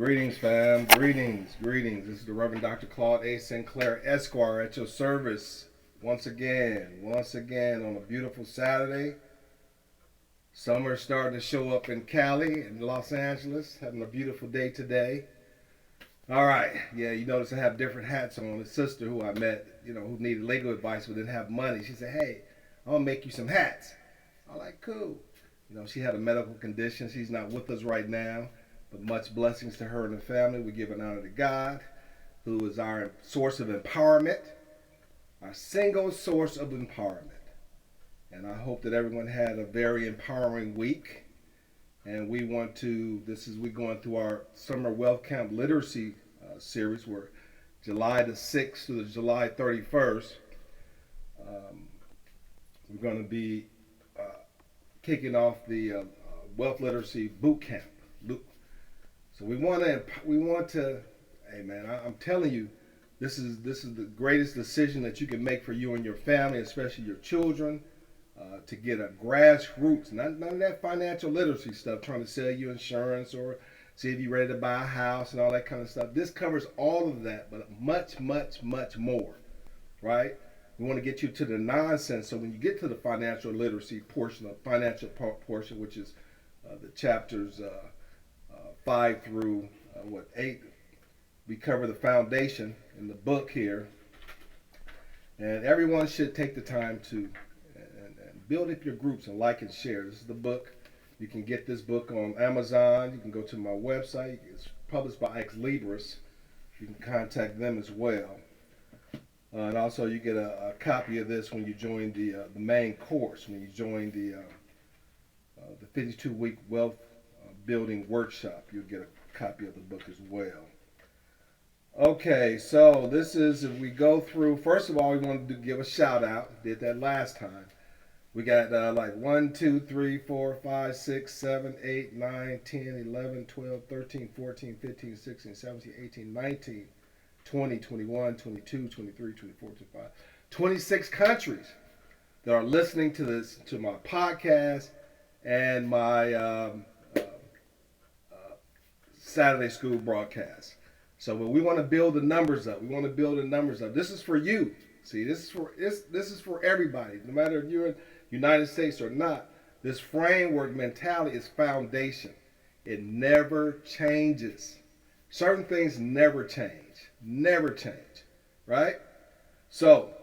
Greetings, fam. Greetings, greetings. This is the Reverend Dr. Claude A. Sinclair, Esquire, at your service once again on a beautiful Saturday. Summer's starting to show up in Cali and Los Angeles, having a beautiful day today. All right, yeah, you notice I have different hats on. A sister who I met, who needed legal advice but didn't have money. She said, "Hey, I'm gonna make you some hats." I'm like, "Cool." She had a medical condition. She's not with us right now. But much blessings to her and the family. We give an honor to God, who is our source of empowerment, our single source of empowerment. And I hope that everyone had a very empowering week. And we're going through our Summer Wealth Camp Literacy series, where July the 6th to the July 31st, we're going to be kicking off the Wealth Literacy Boot Camp. So we want to, hey man, I'm telling you, this is the greatest decision that you can make for you and your family, especially your children, to get a grassroots, none of that financial literacy stuff, trying to sell you insurance or see if you're ready to buy a house and all that kind of stuff. This covers all of that, but much, much, much more, right? We want to get you to the nonsense, so when you get to the financial literacy portion, which is the chapters 5 through 8, we cover the foundation in the book here, and everyone should take the time to and build up your groups and like and share. This is the book. You can get this book on Amazon. You can go to my website. It's published by Ex Libris. You can contact them as well, and also you get a copy of this when you join the main course. When you join the 52-week wealth building workshop, you'll get a copy of the book as well. Okay, so this is, if we go through, first of all, we wanted to give a shout out. Did that last time. We got like 1, 2, 3, 4, 5, 6, 7, 8, 9, 10, 11, 12, 13, 14, 15, 16, 17, 18, 19, 20, 21, 22, 23, 24, 25, 26 countries that are listening to my podcast and my Saturday school broadcast. So when we want to build the numbers up, This is for you. See, this is for everybody, no matter if you're in the United States or not. This framework mentality is foundation. It never changes. Certain things never change, right? So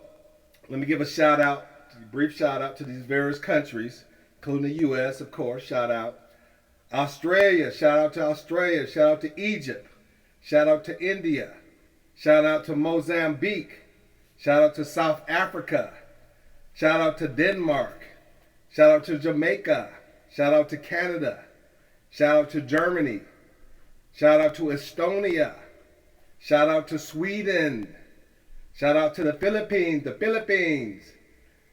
let me give a brief shout out to these various countries, including the U.S., of course. Shout out Australia, shout out to Australia, shout out to Egypt, shout out to India, shout out to Mozambique, shout out to South Africa, shout out to Denmark, shout out to Jamaica, shout out to Canada, shout out to Germany, shout out to Estonia, shout out to Sweden, shout out to the Philippines,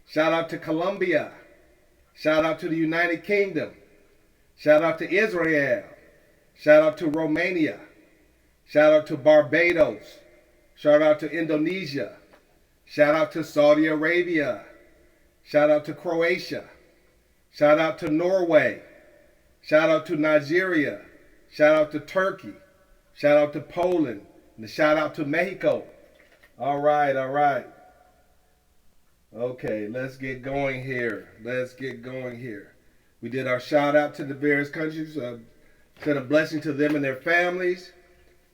shout out to Colombia, shout out to the United Kingdom, shout out to Israel. Shout out to Romania. Shout out to Barbados. Shout out to Indonesia. Shout out to Saudi Arabia. Shout out to Croatia. Shout out to Norway. Shout out to Nigeria. Shout out to Turkey. Shout out to Poland. And a shout out to Mexico. All right. Okay, let's get going here. We did our shout out to the various countries. Send a blessing to them and their families.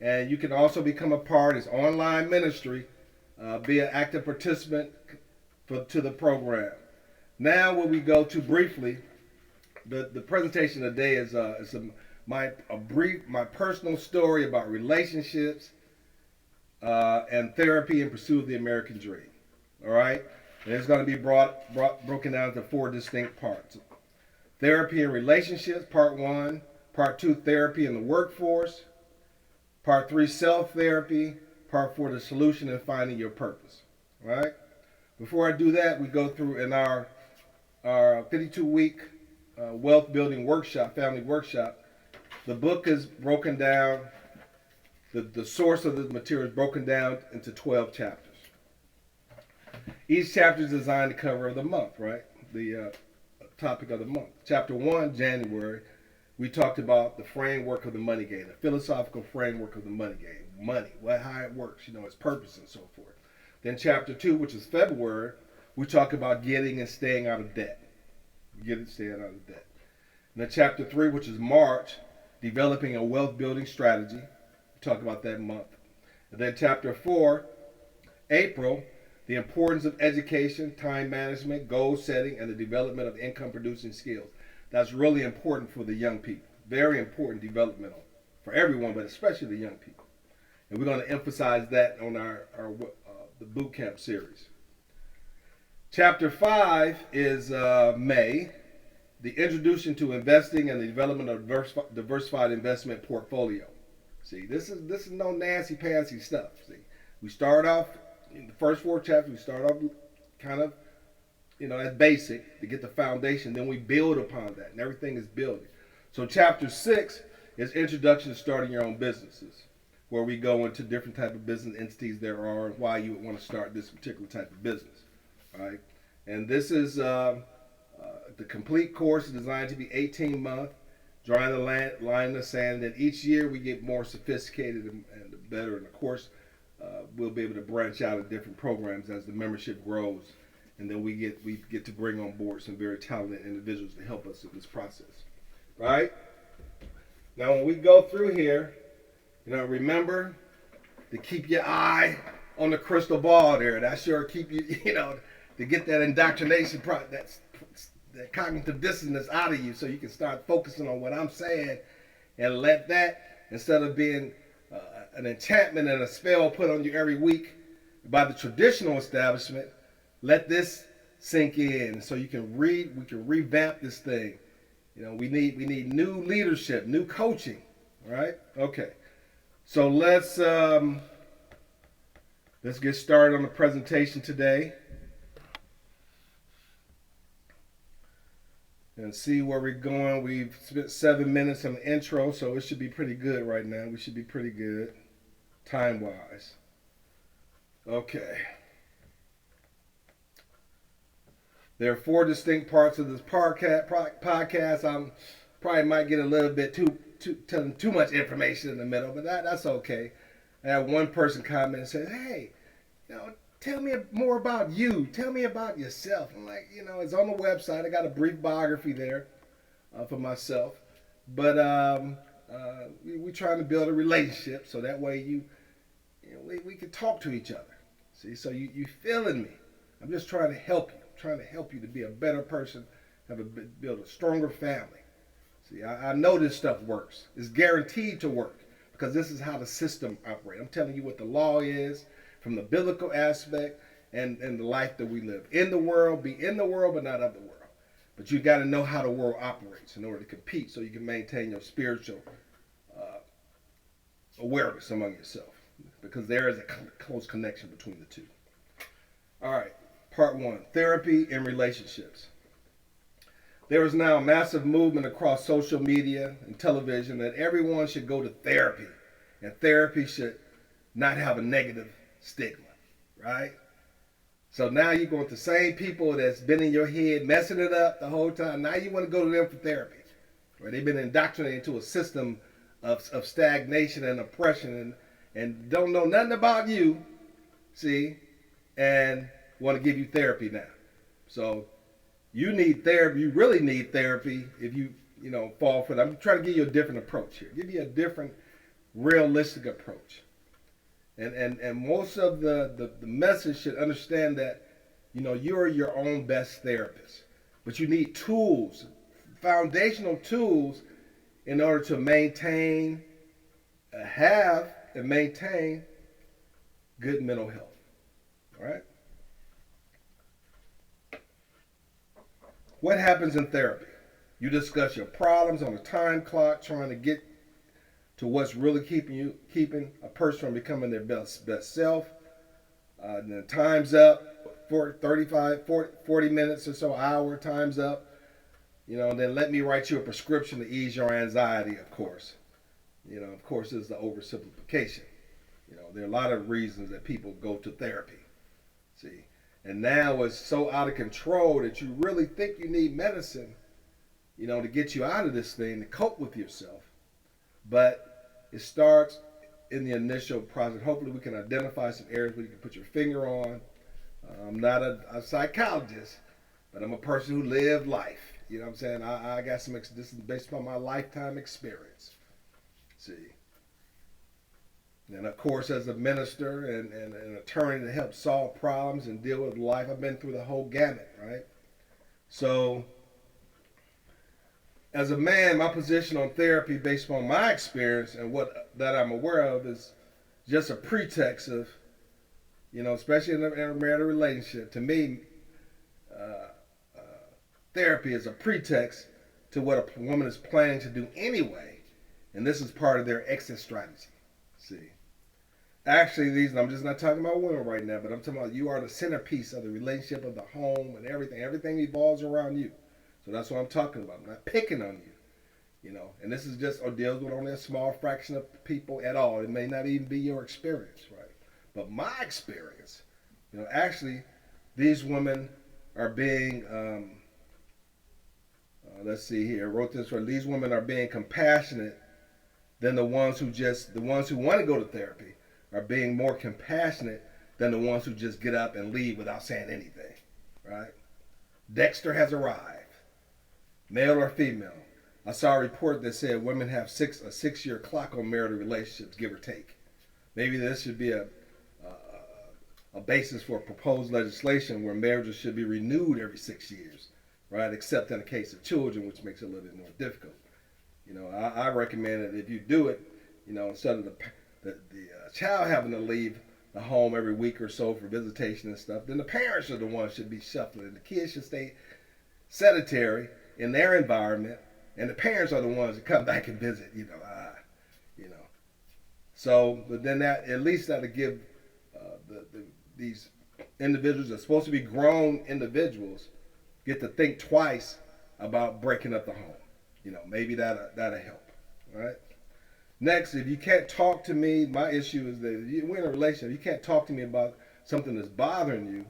And you can also become a part. It's online ministry. Be an active participant to the program. Now, when we go to briefly, the presentation today is my personal story about relationships and therapy in pursuit of the American dream. All right, and it's going to be broken down into 4 distinct parts. Therapy and relationships, part 1. Part 2, therapy in the workforce. Part 3, self-therapy. Part 4, the solution and finding your purpose. All right? Before I do that, we go through in our 52-week wealth building workshop, family workshop. The book is broken down, the source of the material is broken down into 12 chapters. Each chapter is designed to cover the month, right? The topic of the month. Chapter 1, January, we talked about the framework of the money game, the philosophical framework of the money game, money, how it works, its purpose and so forth. Then chapter 2, which is February, we talk about getting and staying out of debt. Getting, staying out of debt. And then chapter 3, which is March, developing a wealth building strategy. We talk about that month. And then chapter 4, April, the importance of education, time management, goal setting, and the development of income producing skills. That's really important for the young people. Very important developmental for everyone, but especially the young people. And we're going to emphasize that on the boot camp series. Chapter 5 is May, the introduction to investing and the development of diversified investment portfolio. See, this is no Nancy Pansy stuff. See, we start off in the first 4 chapters. We start off kind of, as basic to get the foundation. Then we build upon that, and everything is building. So chapter 6 is introduction to starting your own businesses, where we go into different type of business entities there are and why you would want to start this particular type of business. Right? And this is the complete course is designed to be 18-month, drawing the line in the sand. And each year we get more sophisticated and better. And of course, we'll be able to branch out in different programs as the membership grows. And then we get to bring on board some very talented individuals to help us in this process. Right? Now, when we go through here, remember to keep your eye on the crystal ball there. That sure keep you, to get that indoctrination, that cognitive dissonance out of you so you can start focusing on what I'm saying and let that, instead of being an enchantment and a spell put on you every week by the traditional establishment, let this sink in so we can revamp this thing. We need new leadership, new coaching, right? Okay. So let's get started on the presentation today and see where we're going. We've spent 7 minutes on the intro, so it should be pretty good right now. We should be pretty good time-wise. Okay. There are 4 distinct parts of this podcast. I'm probably might get a little bit telling too much information in the middle, but that's okay. I had one person comment and said, "Hey, tell me more about you. Tell me about yourself." I'm like, it's on the website. I got a brief biography there for myself, but we're trying to build a relationship so that way we can talk to each other. See, so you feeling me? I'm just trying to help you. I'm trying to help you to be a better person, build a stronger family. See, I know this stuff works. It's guaranteed to work because this is how the system operates. I'm telling you what the law is from the biblical aspect and the life that we live. In the world, be in the world, but not of the world. But you got to know how the world operates in order to compete so you can maintain your spiritual awareness among yourself, because there is a close connection between the two. All right, part 1, therapy and relationships. There is now a massive movement across social media and television that everyone should go to therapy, and therapy should not have a negative stigma, right? So now you're going to the same people that's been in your head messing it up the whole time. Now you want to go to them for therapy. Right? They've been indoctrinated into a system of stagnation and oppression and don't know nothing about you, see, and want to give you therapy now. So you need therapy. You really need therapy if you fall for that. I'm trying to give you a different approach here. Give you a different, realistic approach. And most of the message should understand that, you're your own best therapist. But you need tools, foundational tools, in order to maintain good mental health. All right? What happens in therapy? You discuss your problems on a time clock, trying to get to what's really keeping a person from becoming their best self. Then time's up for 40 minutes or so, hour, time's up. Then let me write you a prescription to ease your anxiety, of course. Of course, this is the oversimplification. There are a lot of reasons that people go to therapy. See, and now it's so out of control that you really think you need medicine, to get you out of this thing, to cope with yourself. But it starts in the initial process. Hopefully, we can identify some areas where you can put your finger on. I'm not a psychologist, but I'm a person who lived life. You know what I'm saying? I got some, this is based upon my lifetime experience. See? And of course, as a minister and an attorney to help solve problems and deal with life, I've been through the whole gamut, right? So, as a man, my position on therapy, based upon my experience and what that I'm aware of, is just a pretext of, especially in a marital relationship. To me, therapy is a pretext to what a woman is planning to do anyway, and this is part of their exit strategy. See, actually, I'm just not talking about women right now, but I'm talking about you are the centerpiece of the relationship, of the home, and everything. Everything revolves around you. So that's what I'm talking about. I'm not picking on you, and this is just, or deals with only a small fraction of people at all. It may not even be your experience, right? But my experience, actually, these women are being, let's see here, I wrote this for, these women are being compassionate than the ones who want to go to therapy are being more compassionate than the ones who just get up and leave without saying anything, right? Dexter has arrived. Male or female. I saw a report that said women have a 6-year clock on marital relationships, give or take. Maybe this should be a basis for proposed legislation where marriages should be renewed every 6 years, right? Except in the case of children, which makes it a little bit more difficult. I recommend that if you do it, instead of the child having to leave the home every week or so for visitation and stuff, then the parents are the ones should be shuffling. The kids should stay sedentary in their environment, and the parents are the ones that come back and visit. So, but then that at least that'll give these individuals that are supposed to be grown individuals get to think twice about breaking up the home. Maybe that'll help. All right. Next, if you can't talk to me, my issue is that we're in a relationship. You can't talk to me about something that's bothering you,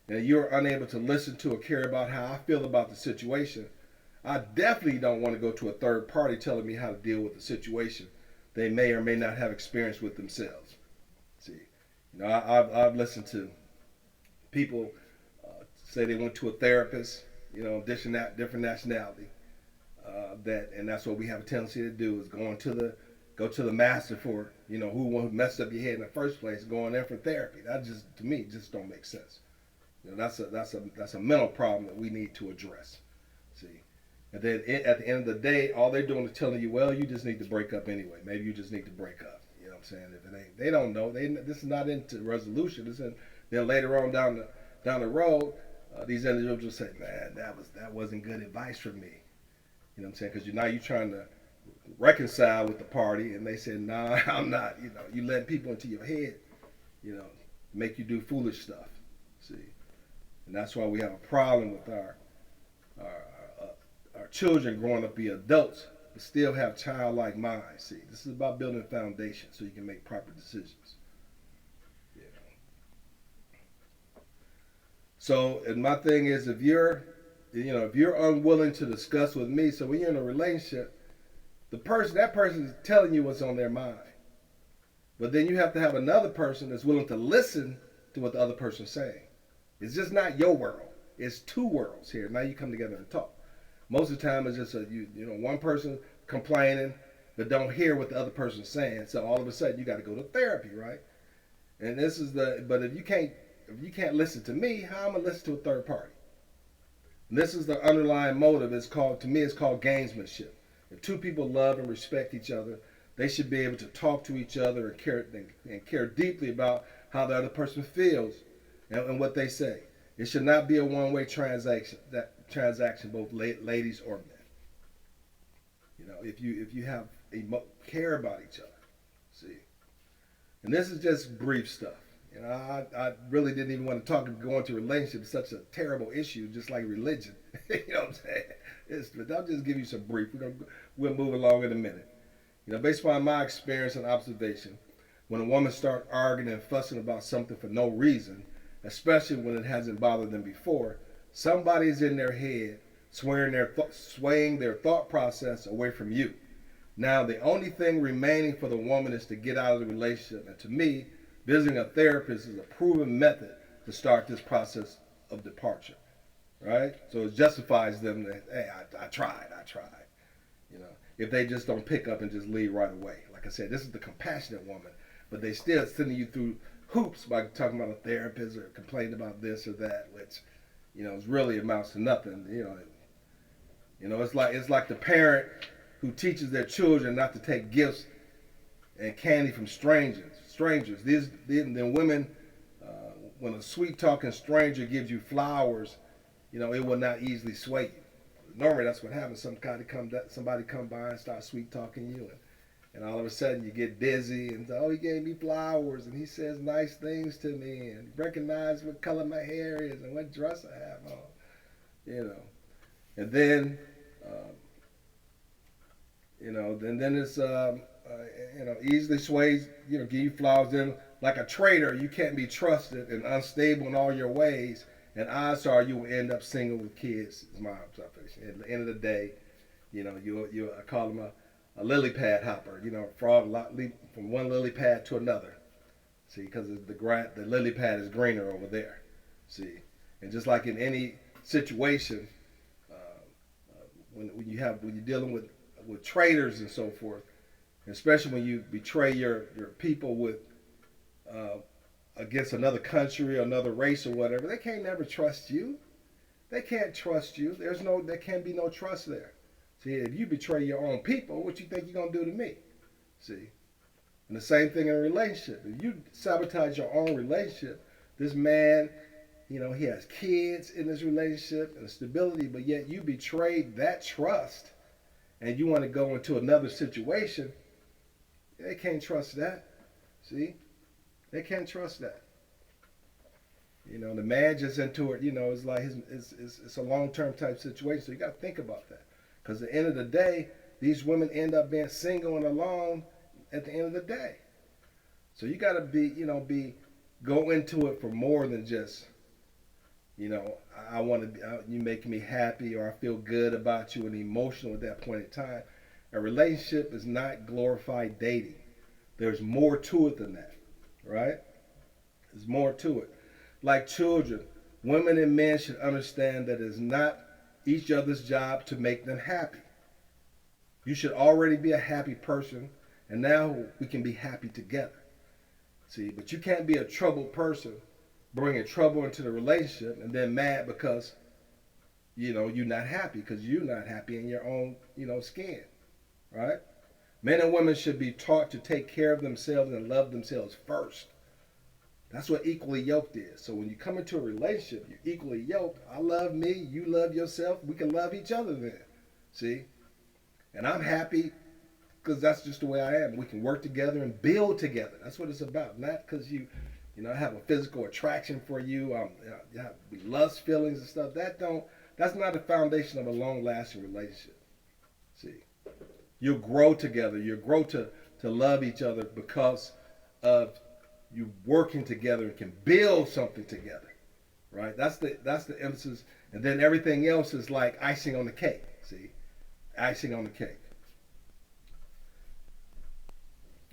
and you're unable to listen to or care about how I feel about the situation. I definitely don't want to go to a third party telling me how to deal with the situation they may or may not have experience with themselves. See, I've listened to people say they went to a therapist, different nationality. And that's what we have a tendency to do is go to the master for who messed up your head in the first place, going there for therapy. That just, to me, just don't make sense. That's a mental problem that we need to address. See, and then at the end of the day, all they're doing is telling you, well, you just need to break up anyway. Maybe you just need to break up. You know what I'm saying? If it ain't, they don't know. This is not into resolution. Then later on down the road, these individuals say, man, that wasn't good advice for me. You know what I'm saying? Because now you're trying to reconcile with the party, and they say, nah, I'm not. You let people into your head, make you do foolish stuff. See, and that's why we have a problem with our children growing up to be adults, but still have childlike minds. See, this is about building a foundation so you can make proper decisions. Yeah. So, and my thing is, if you're unwilling to discuss with me, so when you're in a relationship, that person is telling you what's on their mind. But then you have to have another person that's willing to listen to what the other person's saying. It's just not your world. It's two worlds here. Now you come together and talk. Most of the time it's just one person complaining but don't hear what the other person's saying. So all of a sudden you got to go to therapy, right? And but if you can't listen to me, how am I gonna listen to a third party? And this is the underlying motive. It's called gamesmanship. If two people love and respect each other, they should be able to talk to each other and care deeply about how the other person feels and what they say. It should not be a one-way transaction. Both ladies or men. If you have care about each other, see. And this is just brief stuff. I really didn't even want to go into relationships. It's such a terrible issue, just like religion. You know what I'm saying? But I'll just give you some brief. We'll move along in a minute. Based upon my experience and observation, when a woman starts arguing and fussing about something for no reason, especially when it hasn't bothered them before, somebody's in their head swaying their thought process away from you. Now, the only thing remaining for the woman is to get out of the relationship. And to me, visiting a therapist is a proven method to start this process of departure, right? So it justifies them that, hey, I tried. You know, if they just don't pick up and just leave right away. Like I said, this is the compassionate woman, but they still sending you through hoops by talking about a therapist or complaining about this or that, which, you know, is really amounts to nothing. It's like the parent who teaches their children not to take gifts and candy from strangers. Then women, when a sweet talking stranger gives you flowers, you know, it will not easily sway you. Normally that's what happens. Somebody come by and start sweet talking you, and all of a sudden you get dizzy and say, oh, he gave me flowers and he says nice things to me and recognize what color my hair is and what dress I have on, you know. And then, then it's, easily sways, give you flowers. Then, like a traitor, you can't be trusted and unstable in all your ways. And odds are you will end up single with kids, is my observation. At the end of the day, I call them a lily pad hopper, frog leap from one lily pad to another. See, because the lily pad is greener over there. See, and just like in any situation, when you're dealing with traitors and so forth, especially when you betray your people with against another country or another race or whatever, they can't never trust you. They can't trust you. There can be no trust there. See, if you betray your own people, what you think you're gonna do to me? See, and the same thing in a relationship. If you sabotage your own relationship, this man, he has kids in this relationship and stability, but yet you betrayed that trust, and you want to go into another situation. They can't trust that. See. They can't trust that. The man just into it, it's like it's a long-term type situation. So you got to think about that. Because at the end of the day, these women end up being single and alone at the end of the day. So you got to go into it for more than just, I want to be, you make me happy or I feel good about you and emotional at that point in time. A relationship is not glorified dating. There's more to it than that. Right? There's more to it. Like children, women and men should understand that it's not each other's job to make them happy. You should already be a happy person, and now we can be happy together. See, but you can't be a troubled person, bringing trouble into the relationship, and then mad because, you're not happy, because you're not happy in your own, skin. Right? Men and women should be taught to take care of themselves and love themselves first. That's what equally yoked is. So when you come into a relationship, you're equally yoked. I love me, you love yourself. We can love each other then. See? And I'm happy because that's just the way I am. We can work together and build together. That's what it's about. Not because I have a physical attraction for you. You have lust feelings and stuff. That's not the foundation of a long-lasting relationship. See? You'll grow together. You'll grow to love each other because of you working together and can build something together, right? That's the emphasis. And then everything else is like icing on the cake. See, icing on the cake.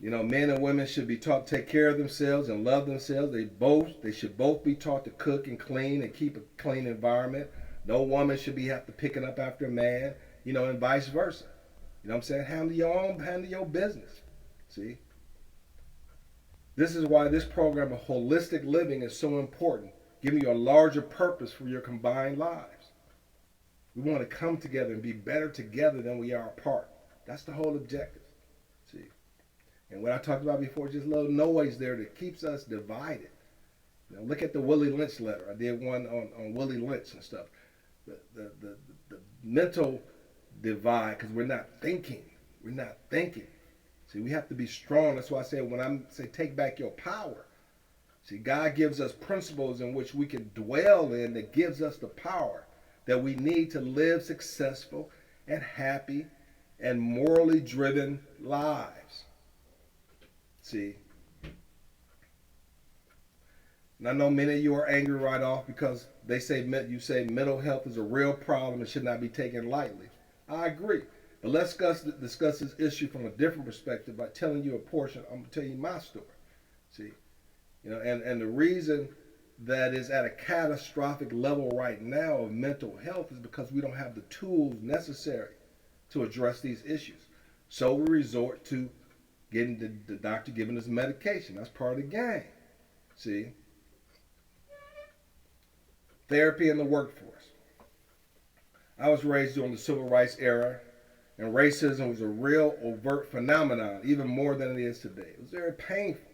Men and women should be taught to take care of themselves and love themselves. They should both be taught to cook and clean and keep a clean environment. No woman should have to picking up after a man, and vice versa. You know what I'm saying? Handle your business. See? This is why this program of holistic living is so important, giving you a larger purpose for your combined lives. We want to come together and be better together than we are apart. That's the whole objective. See? And what I talked about before, just a little noise there that keeps us divided. Look at the Willie Lynch letter. I did one on Willie Lynch and stuff. The mental divide, because we're not thinking. See, we have to be strong. That's why I say when I say take back your power. See, God gives us principles in which we can dwell in that gives us the power that we need to live successful and happy and morally driven lives. See, And I know many of you are angry right off because you say mental health is a real problem and should not be taken lightly. I agree. But let's discuss this issue from a different perspective by telling you a portion. I'm gonna tell you my story. See, and the reason that is at a catastrophic level right now of mental health is because we don't have the tools necessary to address these issues. So we resort to getting the doctor giving us medication. That's part of the game. See, therapy in the workforce. I was raised during the civil rights era, and racism was a real overt phenomenon, even more than it is today. It was very painful,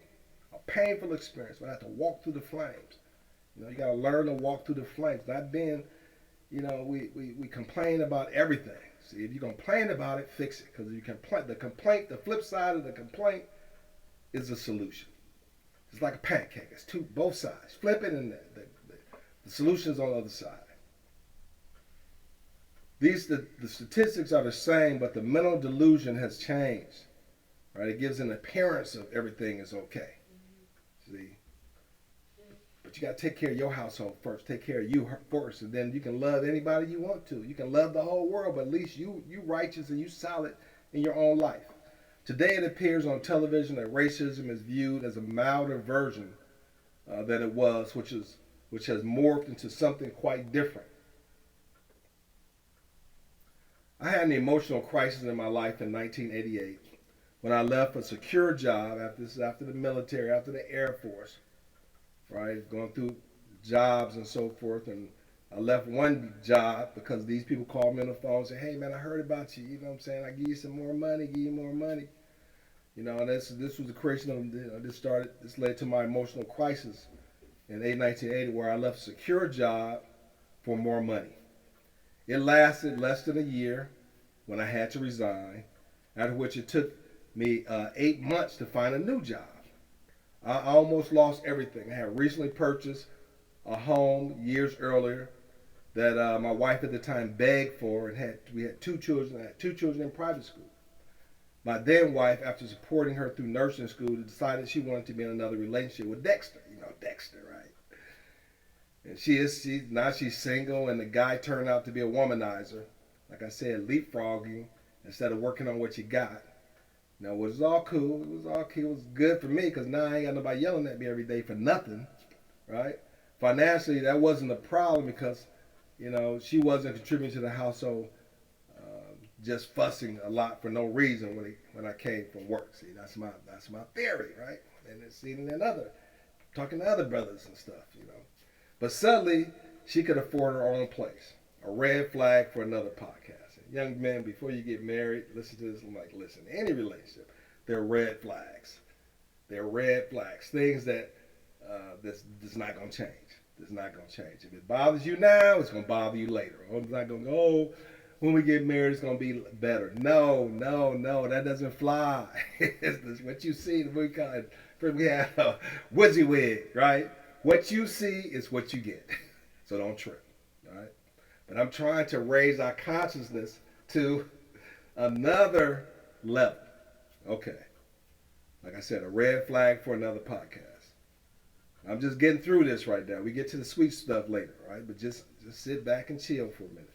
a painful experience. But I had to walk through the flames. You got to learn to walk through the flames. Not being, we complain about everything. See, if you complain about it, fix it. Because you complain, the flip side of the complaint is the solution. It's like a pancake. It's both sides. Flip it, and the solution is on the other side. The statistics are the same, but the mental delusion has changed. Right? It gives an appearance of everything is okay. See? But you got to take care of your household first. Take care of you first, and then you can love anybody you want to. You can love the whole world, but at least you righteous and you solid in your own life. Today it appears on television that racism is viewed as a milder version than it was, which has morphed into something quite different. I had an emotional crisis in my life in 1988 when I left a secure job after the military, after the Air Force, right, going through jobs and so forth. And I left one job because these people called me on the phone and said, hey, man, I heard about you. You know what I'm saying? I give you some more money, give you more money. And this was the creation of, this led to my emotional crisis in 1980 where I left a secure job for more money. It lasted less than a year when I had to resign, after which it took me 8 months to find a new job. I almost lost everything. I had recently purchased a home years earlier that my wife at the time begged for, and we had 2 children. I had 2 children in private school. My then wife, after supporting her through nursing school, decided she wanted to be in another relationship with Dexter. Dexter, right? And she's single, and the guy turned out to be a womanizer. Like I said, leapfrogging instead of working on what you got. It was all cool. It was good for me because now I ain't got nobody yelling at me every day for nothing, right? Financially, that wasn't a problem because, she wasn't contributing to the household, just fussing a lot for no reason when I came from work. See, that's my theory, right? And it's seen in talking to other brothers and stuff, But suddenly, she could afford her own place. A red flag for another podcast. And young men, before you get married, listen to this. I'm like, listen, any relationship, there are red flags. There are red flags. Things that that's not going to change. It's not going to change. If it bothers you now, it's going to bother you later. It's not going to go, when we get married, it's going to be better. No, that doesn't fly. It's what you see. We have a WYSIWYG, right? What you see is what you get. So don't trip, all right? But I'm trying to raise our consciousness to another level. Okay. Like I said, a red flag for another podcast. I'm just getting through this right now. We get to the sweet stuff later, right? But just sit back and chill for a minute.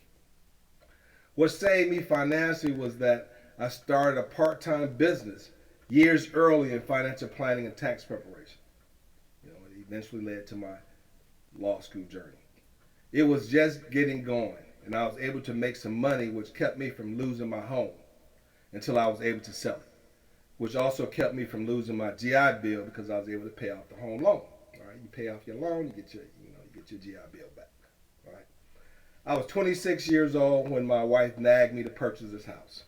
What saved me financially was that I started a part-time business years early in financial planning and tax preparation. It eventually led to my law school journey. It was just getting going, and I was able to make some money, which kept me from losing my home until I was able to sell it, which also kept me from losing my GI Bill because I was able to pay off the home loan. All right, you pay off your loan, you get your GI Bill back. All right. I was 26 years old when my wife nagged me to purchase this house.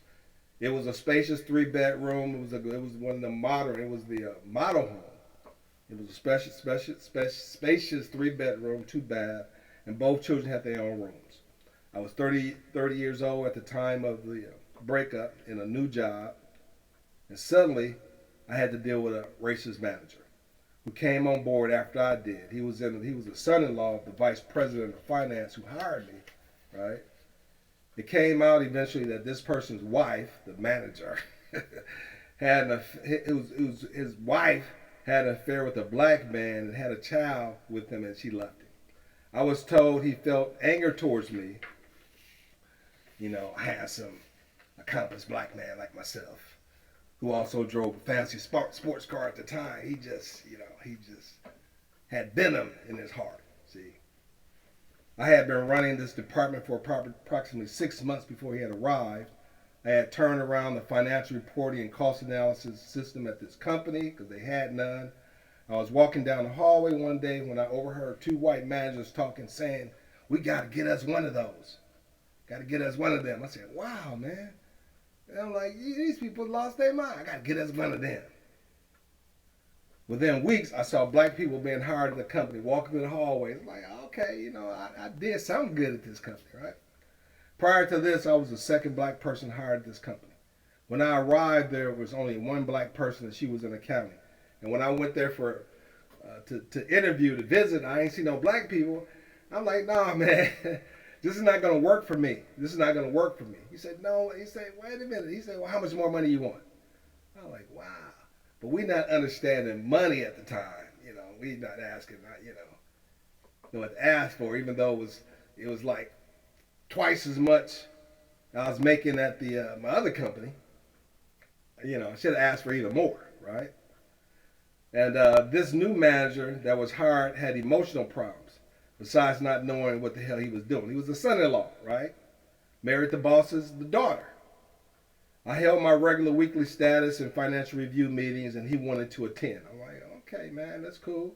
It was a spacious 3-bedroom. It was the model home. It was a spacious 3-bedroom, 2-bath, and both children had their own rooms. I was 30 years old at the time of the breakup in a new job, and suddenly I had to deal with a racist manager who came on board after I did. He was the son-in-law of the vice president of finance who hired me, right? It came out eventually that this person's wife, the manager, his wife had an affair with a black man and had a child with him, and she left him. I was told he felt anger towards me. You know, I had some accomplished black man like myself who also drove a fancy sports car at the time. He just had venom in his heart. See, I had been running this department for approximately 6 months before he had arrived. I had turned around the financial reporting and cost analysis system at this company because they had none. I was walking down the hallway one day when I overheard two white managers talking, saying, "We got to get us one of those. Got to get us one of them." I said, "Wow, man." And I'm like, these people lost their mind. I got to get us one of them. Within weeks, I saw black people being hired at the company, walking through the hallways. I'm like, okay, I did something good at this company, right? Prior to this, I was the second black person hired at this company. When I arrived, there was only one black person, and she was in accounting. And when I went there for to interview, to visit, I ain't see no black people. I'm like, nah, man, this is not going to work for me. This is not going to work for me. He said, no. He said, wait a minute. He said, well, how much more money you want? I'm like, wow. But we not understanding money at the time. We not asking, what to ask for, even though it was like twice as much I was making at the my other company. I should have asked for even more, right? And this new manager that was hired had emotional problems, besides not knowing what the hell he was doing. He was a son-in-law, right? Married the boss's daughter. I held my regular weekly status and financial review meetings, and he wanted to attend. I'm like, okay, man, that's cool.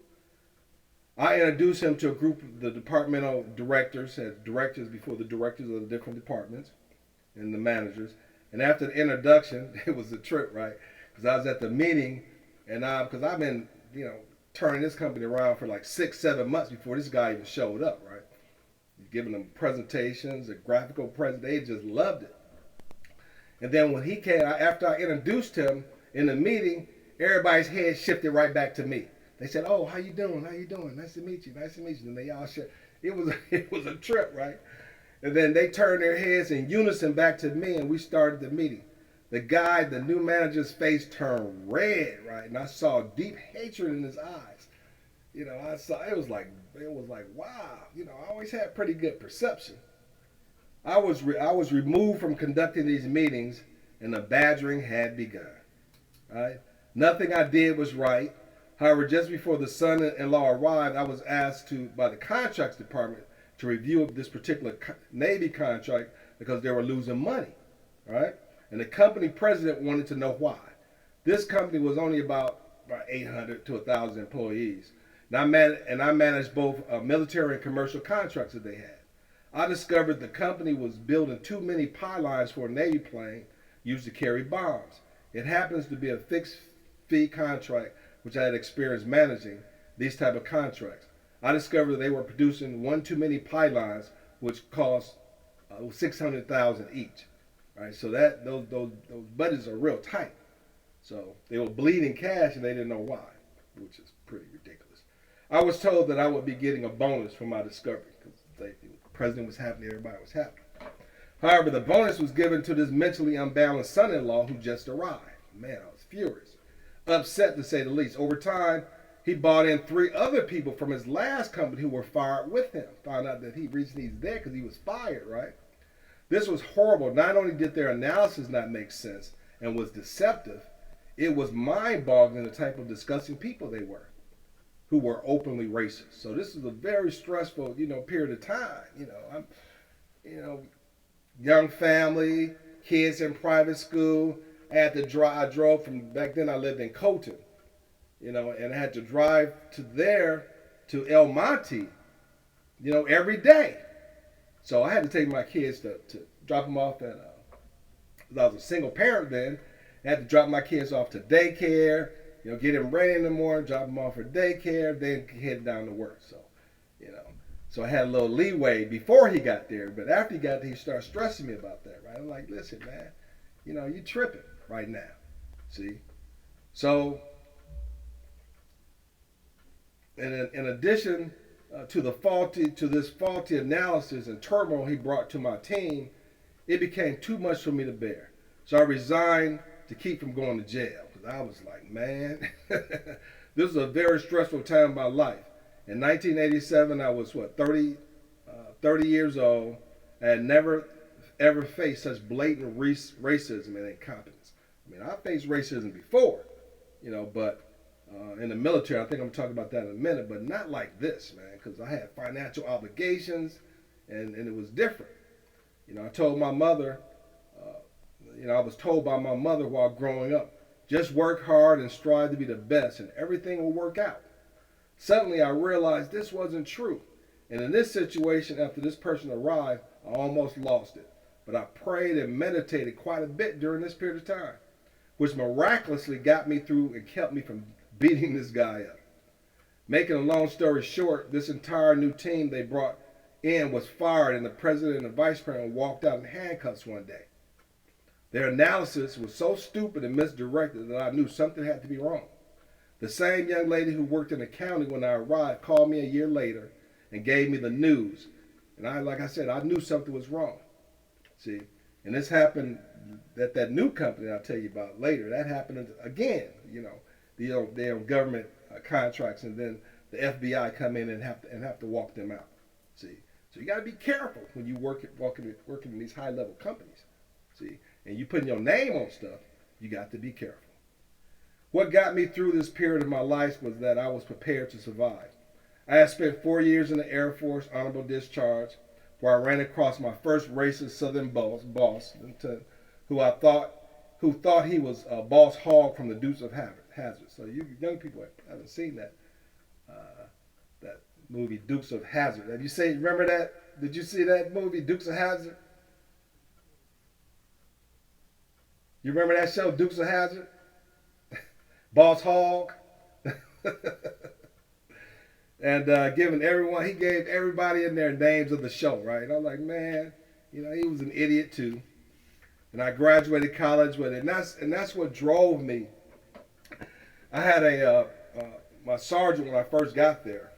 I introduced him to a group of the departmental directors, as directors before the directors of the different departments, and the managers. And after the introduction, it was a trip, right? Because I was at the meeting, and because I've been, turning this company around for like 6-7 months before this guy even showed up, right? Giving them presentations, a graphical presentation, they just loved it. And then when he came, after I introduced him in the meeting, everybody's head shifted right back to me. They said, "Oh, how you doing? How you doing? Nice to meet you. Nice to meet you." And they all shit. It was a trip, right? And then they turned their heads in unison back to me, and we started the meeting. The new manager's face turned red, right? And I saw deep hatred in his eyes. It was like, wow. I always had pretty good perception. I was removed from conducting these meetings, and the badgering had begun. Right? Nothing I did was right. However, just before the son-in-law arrived, I was asked by the contracts department to review this particular Navy contract because they were losing money. Right? And the company president wanted to know why. This company was only about 800 to 1,000 employees, and I managed both military and commercial contracts that they had. I discovered the company was building too many pylons for a Navy plane used to carry bombs. It happens to be a fixed fee contract, which I had experience managing these type of contracts. I discovered they were producing one too many pylons, which cost $600,000 each. Right, so those budgets are real tight. So they were bleeding cash and they didn't know why, which is pretty ridiculous. I was told that I would be getting a bonus for my discovery because the president was happy, everybody was happy. However, the bonus was given to this mentally unbalanced son-in-law who just arrived. Man, I was furious. Upset to say the least. Over time, he brought in 3 other people from his last company who were fired with him. Found out that he recently was there because he was fired, right? This was horrible. Not only did their analysis not make sense and was deceptive, it was mind-boggling the type of disgusting people they were, who were openly racist. So this is a very stressful, period of time. I'm, young family, kids in private school. I drove from, back then I lived in Colton, and I had to drive to El Monte, every day. So I had to take my kids to drop them off at, I was a single parent then. I had to drop my kids off to daycare, get them ready in the morning, drop them off for daycare, then head down to work. So I had a little leeway before he got there, but after he got there, he started stressing me about that, right? I'm like, listen, man, you tripping right now, see? So, in addition to this faulty analysis and turmoil he brought to my team, it became too much for me to bear. So I resigned to keep from going to jail. Because I was like, man, This was a very stressful time in my life. In 1987, I was 30 years old. I had never ever faced such blatant racism and incompetence. I mean, I faced racism before, but in the military, I think I'm talking about that in a minute, but not like this, man, because I had financial obligations, and it was different. I told my mother, I was told by my mother while growing up, just work hard and strive to be the best, and everything will work out. Suddenly, I realized this wasn't true. And in this situation, after this person arrived, I almost lost it. But I prayed and meditated quite a bit during this period of time, which miraculously got me through and kept me from beating this guy up. Making a long story short, this entire new team they brought in was fired, and the president and the vice president walked out in handcuffs one day. Their analysis was so stupid and misdirected that I knew something had to be wrong. The same young lady who worked in accounting when I arrived called me a year later and gave me the news. And like I said, I knew something was wrong. See, and this happened at that new company I'll tell you about later. That happened again, they're government contracts, and then the FBI come in and have to walk them out. See, so you got to be careful when you working in these high level companies. See, and you putting your name on stuff, you got to be careful. What got me through this period of my life was that I was prepared to survive. I had spent 4 years in the Air Force, honorable discharge, where I ran across my first racist Southern boss, who thought he was a Boss Hogg from the Dukes of Hazzard. So you young people haven't seen that movie Dukes of Hazzard. Remember that? Did you see that movie Dukes of Hazzard? You remember that show Dukes of Hazzard? Boss Hogg. And he gave everybody in there names of the show, right? I'm like, man, he was an idiot too. And I graduated college with it, and that's what drove me. I had my sergeant when I first got there.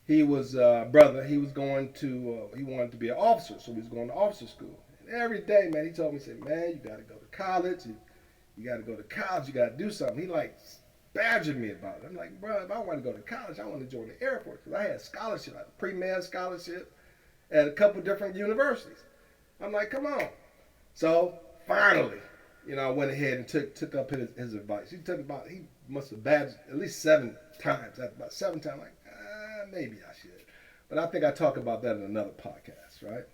He was brother. He wanted to be an officer, so he was going to officer school. And every day, man, he told me, he said, man, you got to go to college. You got to go to college. You got to do something. He badgered me about it. I'm like, bro, if I want to go to college, I want to join the Air Force, because I had scholarship, like a pre-med scholarship at a couple different universities. I'm like, come on. So finally, I went ahead and took up his advice. He must have badged at least 7 times. About 7 times, maybe I should. But I think I talk about that in another podcast, right?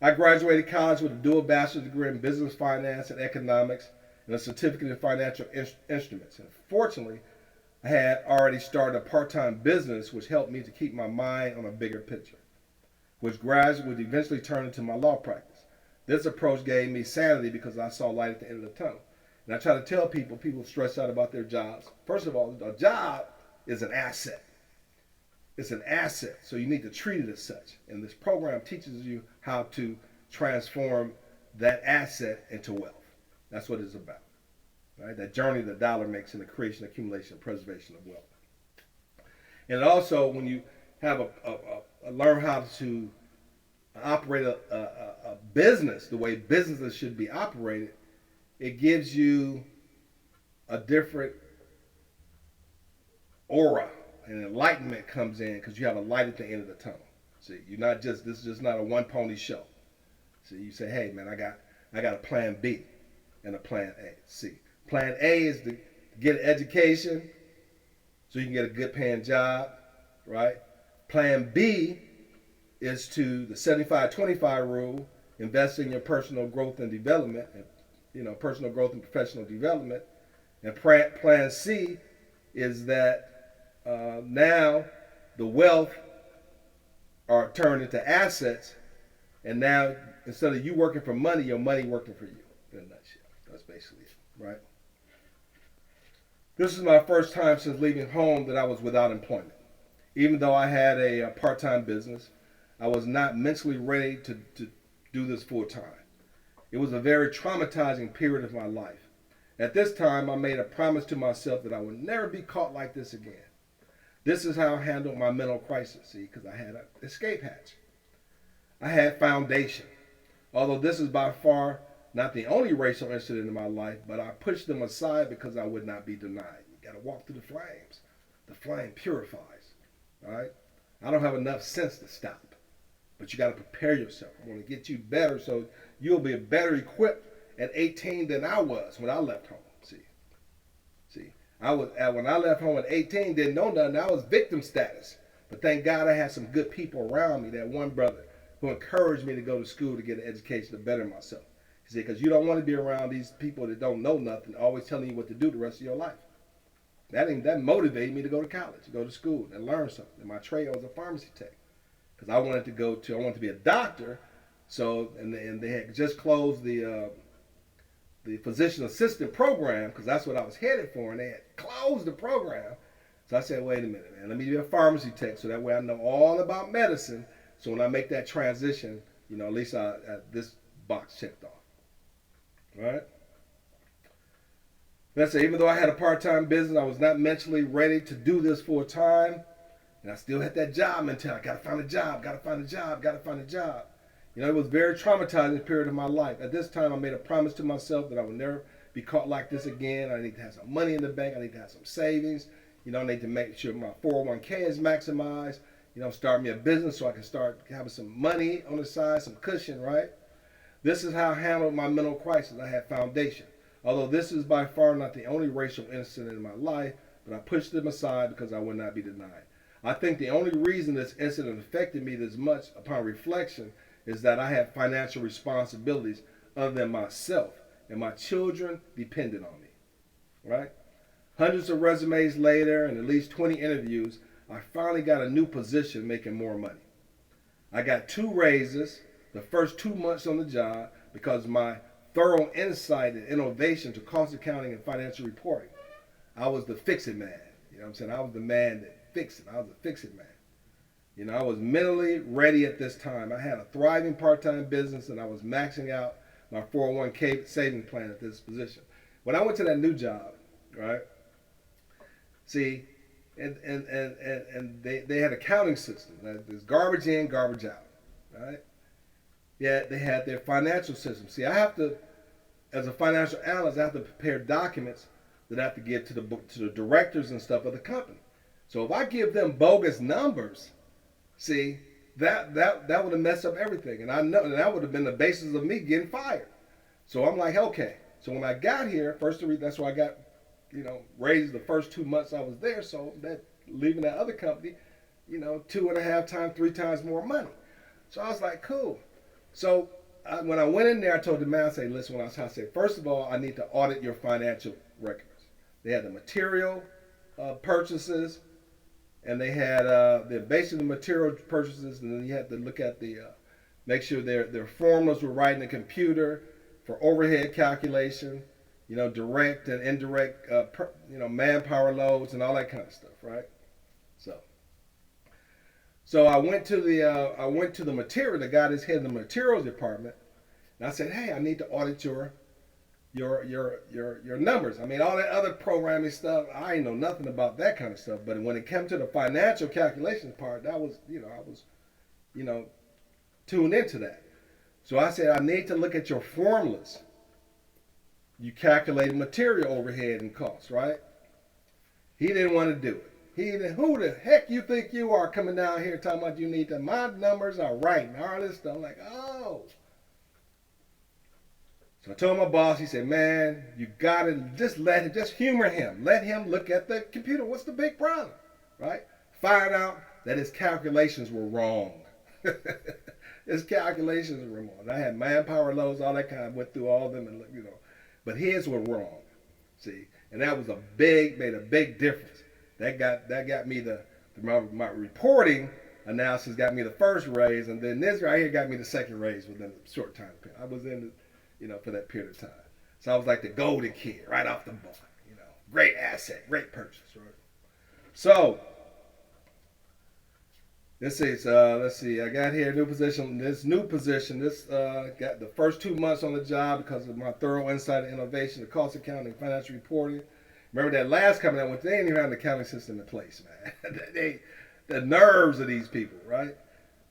I graduated college with a dual bachelor's degree in business finance and economics, and a certificate in financial instruments. And fortunately, I had already started a part-time business which helped me to keep my mind on a bigger picture, which gradually would eventually turn into my law practice. This approach gave me sanity because I saw light at the end of the tunnel. And I try to tell people stress out about their jobs. First of all, a job is an asset. It's an asset, so you need to treat it as such. And this program teaches you how to transform that asset into wealth. That's what it's about, right? That journey the dollar makes in the creation, accumulation, and preservation of wealth. And also, when you have learn how to operate a business the way businesses should be operated, it gives you a different aura, and enlightenment comes in because you have a light at the end of the tunnel. See, this is just not a one pony show. So you say, hey man, I got a plan B and a plan A. See, plan A is to get an education so you can get a good paying job, right? Plan B is to the 75-25 rule, invest in your personal growth and development, and personal growth and professional development. And plan C is that now the wealth are turned into assets, and now instead of you working for money, your money working for you. In a nutshell, that's basically it, right? This is my first time since leaving home that I was without employment. Even though I had a part-time business, I was not mentally ready to do this full-time. It was a very traumatizing period of my life. At this time, I made a promise to myself that I would never be caught like this again. This is how I handled my mental crisis, see, because I had an escape hatch. I had foundation. Although this is by far not the only racial incident in my life, but I pushed them aside because I would not be denied. You got to walk through the flames. The flame purifies. All right. I don't have enough sense to stop, but you got to prepare yourself. I want to get you better so you'll be better equipped at 18 than I was when I left home. See, I was when I left home at 18, didn't know nothing. I was victim status, but thank God I had some good people around me. That one brother who encouraged me to go to school to get an education to better myself. He said, because you don't want to be around these people that don't know nothing, always telling you what to do the rest of your life. That motivated me to go to college, to go to school, and learn something. And my trade was a pharmacy tech, because I wanted to be a doctor. So and they had just closed the physician assistant program, because that's what I was headed for, and they had closed the program. So I said, wait a minute, man, let me be a pharmacy tech, so that way I know all about medicine. So when I make that transition, at least this box checked off, right? Let's say, even though I had a part-time business, I was not mentally ready to do this full time. And I still had that job mentality. Got to find a job, got to find a job, got to find a job. It was a very traumatizing period of my life. At this time, I made a promise to myself that I would never be caught like this again. I need to have some money in the bank. I need to have some savings. I need to make sure my 401k is maximized. Start me a business so I can start having some money on the side, some cushion, right? This is how I handled my mental crisis. I had foundation. Although this is by far not the only racial incident in my life, but I pushed them aside because I would not be denied. I think the only reason this incident affected me this much upon reflection is that I had financial responsibilities other than myself, and my children depended on me, right? Hundreds of resumes later and at least 20 interviews, I finally got a new position making more money. I got 2 raises the first 2 months on the job because of my thorough insight and innovation to cost accounting and financial reporting. I was the fix-it man. I was the man that fixed it. I was the fix-it man. I was mentally ready at this time. I had a thriving part-time business, and I was maxing out my 401k saving plan at this position. When I went to that new job, right? See, and they had an accounting system. There's garbage in, garbage out, right? Yeah, they had their financial system. See, I have to, as a financial analyst, I have to prepare documents that I have to give to the directors and stuff of the company. So if I give them bogus numbers, see, that would have messed up everything, and I know that would have been the basis of me getting fired. So I'm like, okay. So when I got here, that's why I got, raised the first 2 months I was there. So that leaving that other company, 2.5 times, 3 times more money. So I was like, cool. So when I went in there, I told the man, I said, listen, I said, first of all, I need to audit your financial records. They had the material purchases, and they had basically the material purchases, and then you had to look at make sure their formulas were right in the computer for overhead calculation, direct and indirect, manpower loads and all that kind of stuff, right? So I went to the material. The guy that's heading the materials department, and I said, "Hey, I need to audit your numbers. I mean, all that other programming stuff, I ain't know nothing about that kind of stuff. But when it came to the financial calculations part, that was, I was, tuned into that. So I said, I need to look at your formulas. You calculate material overhead and costs, right? He didn't want to do it. Who the heck you think you are coming down here talking about you need to, my numbers are right and all this stuff. I'm like, oh. So I told my boss, he said, man, you got to just humor him. Let him look at the computer. What's the big problem, right? Find out that his calculations were wrong. His calculations were wrong. I had manpower loads, all that kind of went through all of them, and but his were wrong. See, and that was made a big difference. That got me my reporting analysis got me the first raise, and then this right here got me the second raise within a short time. I was in, for that period of time. So I was like the golden kid right off the bar. Great asset, great purchase, right? So let's see. I got here new position. This got the first 2 months on the job because of my thorough insight and innovation, the cost accounting, financial reporting. Remember that last company I went to, they didn't even have an accounting system in place, man. The nerves of these people, right?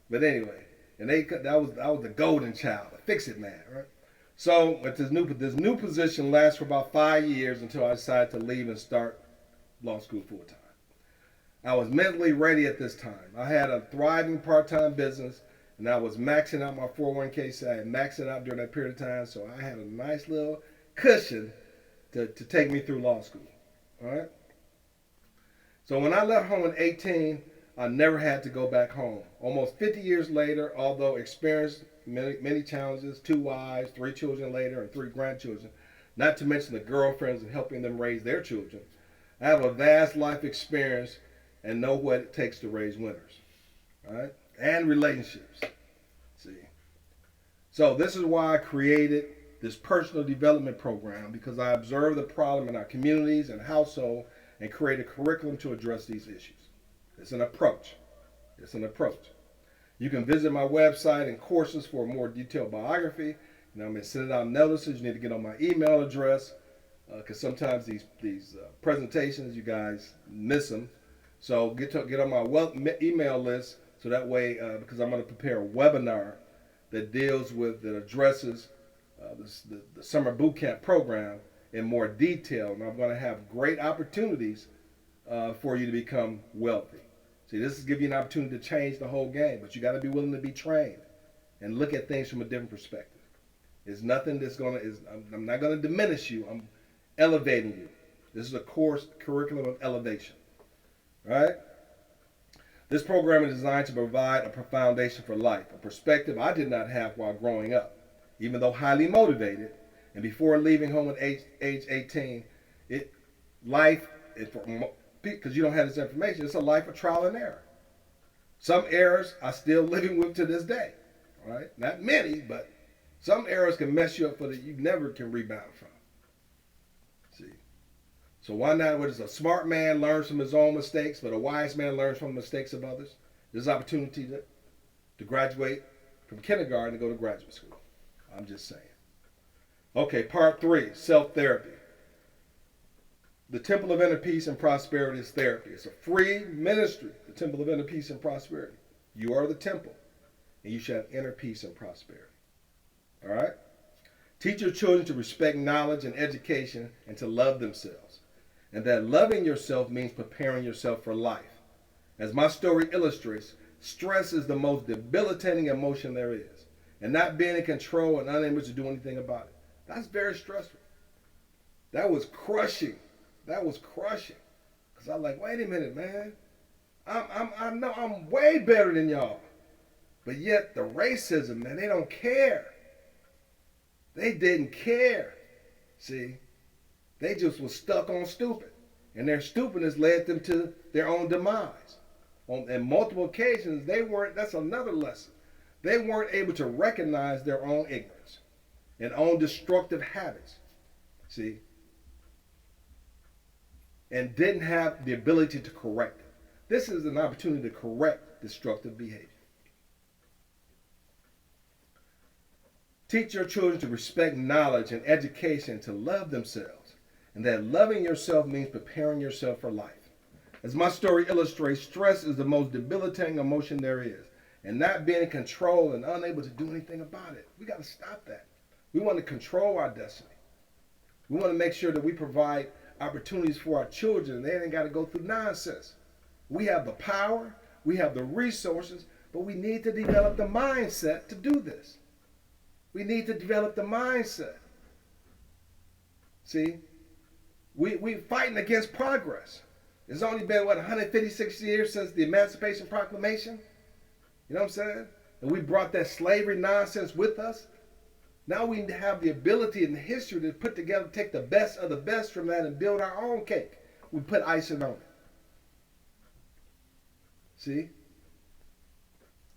But anyway, and I was the golden child, the fix-it man, right? So with this new position lasts for about 5 years until I decided to leave and start law school full time. I was mentally ready at this time. I had a thriving part-time business, and I was maxing out my 401k. So I had maxed it out during that period of time, so I had a nice little cushion to take me through law school. All right. So when I left home at 18, I never had to go back home. Almost 50 years later, although experienced many challenges, 2 wives, 3 children later, and 3 grandchildren, not to mention the girlfriends and helping them raise their children, I have a vast life experience and know what it takes to raise winners. All right? And relationships. See? So this is why I created this personal development program, because I observed the problem in our communities and household and create a curriculum to address these issues. It's an approach. It's an approach. You can visit my website and courses for a more detailed biography. And I'm going to send out notices. You need to get on my email address, because sometimes these presentations, you guys miss them. So get on my email list, so that way, because I'm going to prepare a webinar that addresses the summer boot camp program in more detail, and I'm going to have great opportunities for you to become wealthy. See, this is giving you an opportunity to change the whole game, but you got to be willing to be trained and look at things from a different perspective. It's nothing I'm not going to diminish you. I'm elevating you. This is a curriculum of elevation. All right? This program is designed to provide a foundation for life, a perspective I did not have while growing up. Even though highly motivated, and before leaving home at age 18, because you don't have this information, it's a life of trial and error. Some errors I'm still living with to this day. All right? Not many, but some errors can mess you up so that you never can rebound from. See? So why not? What is a smart man learns from his own mistakes, but a wise man learns from the mistakes of others? There's opportunity to graduate from kindergarten to go to graduate school. I'm just saying. Okay, part 3, self-therapy. The Temple of Inner Peace and Prosperity is therapy. It's a free ministry, the Temple of Inner Peace and Prosperity. You are the temple, and you shall have inner peace and prosperity. All right? Teach your children to respect knowledge and education and to love themselves. And that loving yourself means preparing yourself for life. As my story illustrates, stress is the most debilitating emotion there is. And not being in control and unable to do anything about it. That's very stressful. That was crushing. Because I'm like, wait a minute, man. I know I'm way better than y'all. But yet the racism, man, they don't care. They didn't care. See? They just was stuck on stupid. And their stupidness led them to their own demise. On multiple occasions, that's another lesson. They weren't able to recognize their own ignorance and own destructive habits. See? And didn't have the ability to correct it. This is an opportunity to correct destructive behavior. Teach your children to respect knowledge and education, to love themselves. And that loving yourself means preparing yourself for life. As my story illustrates, stress is the most debilitating emotion there is. And not being in control and unable to do anything about it. We got to stop that. We want to control our destiny. We want to make sure that we provide opportunities for our children. They ain't got to go through nonsense. We have the power, we have the resources, but we need to develop the mindset to do this. We need to develop the mindset. See, we're fighting against progress. It's only been, 156 years since the Emancipation Proclamation? You know what I'm saying? And we brought that slavery nonsense with us. Now we have the ability and the history to put together, take the best of the best from that and build our own cake. We put icing on it. See?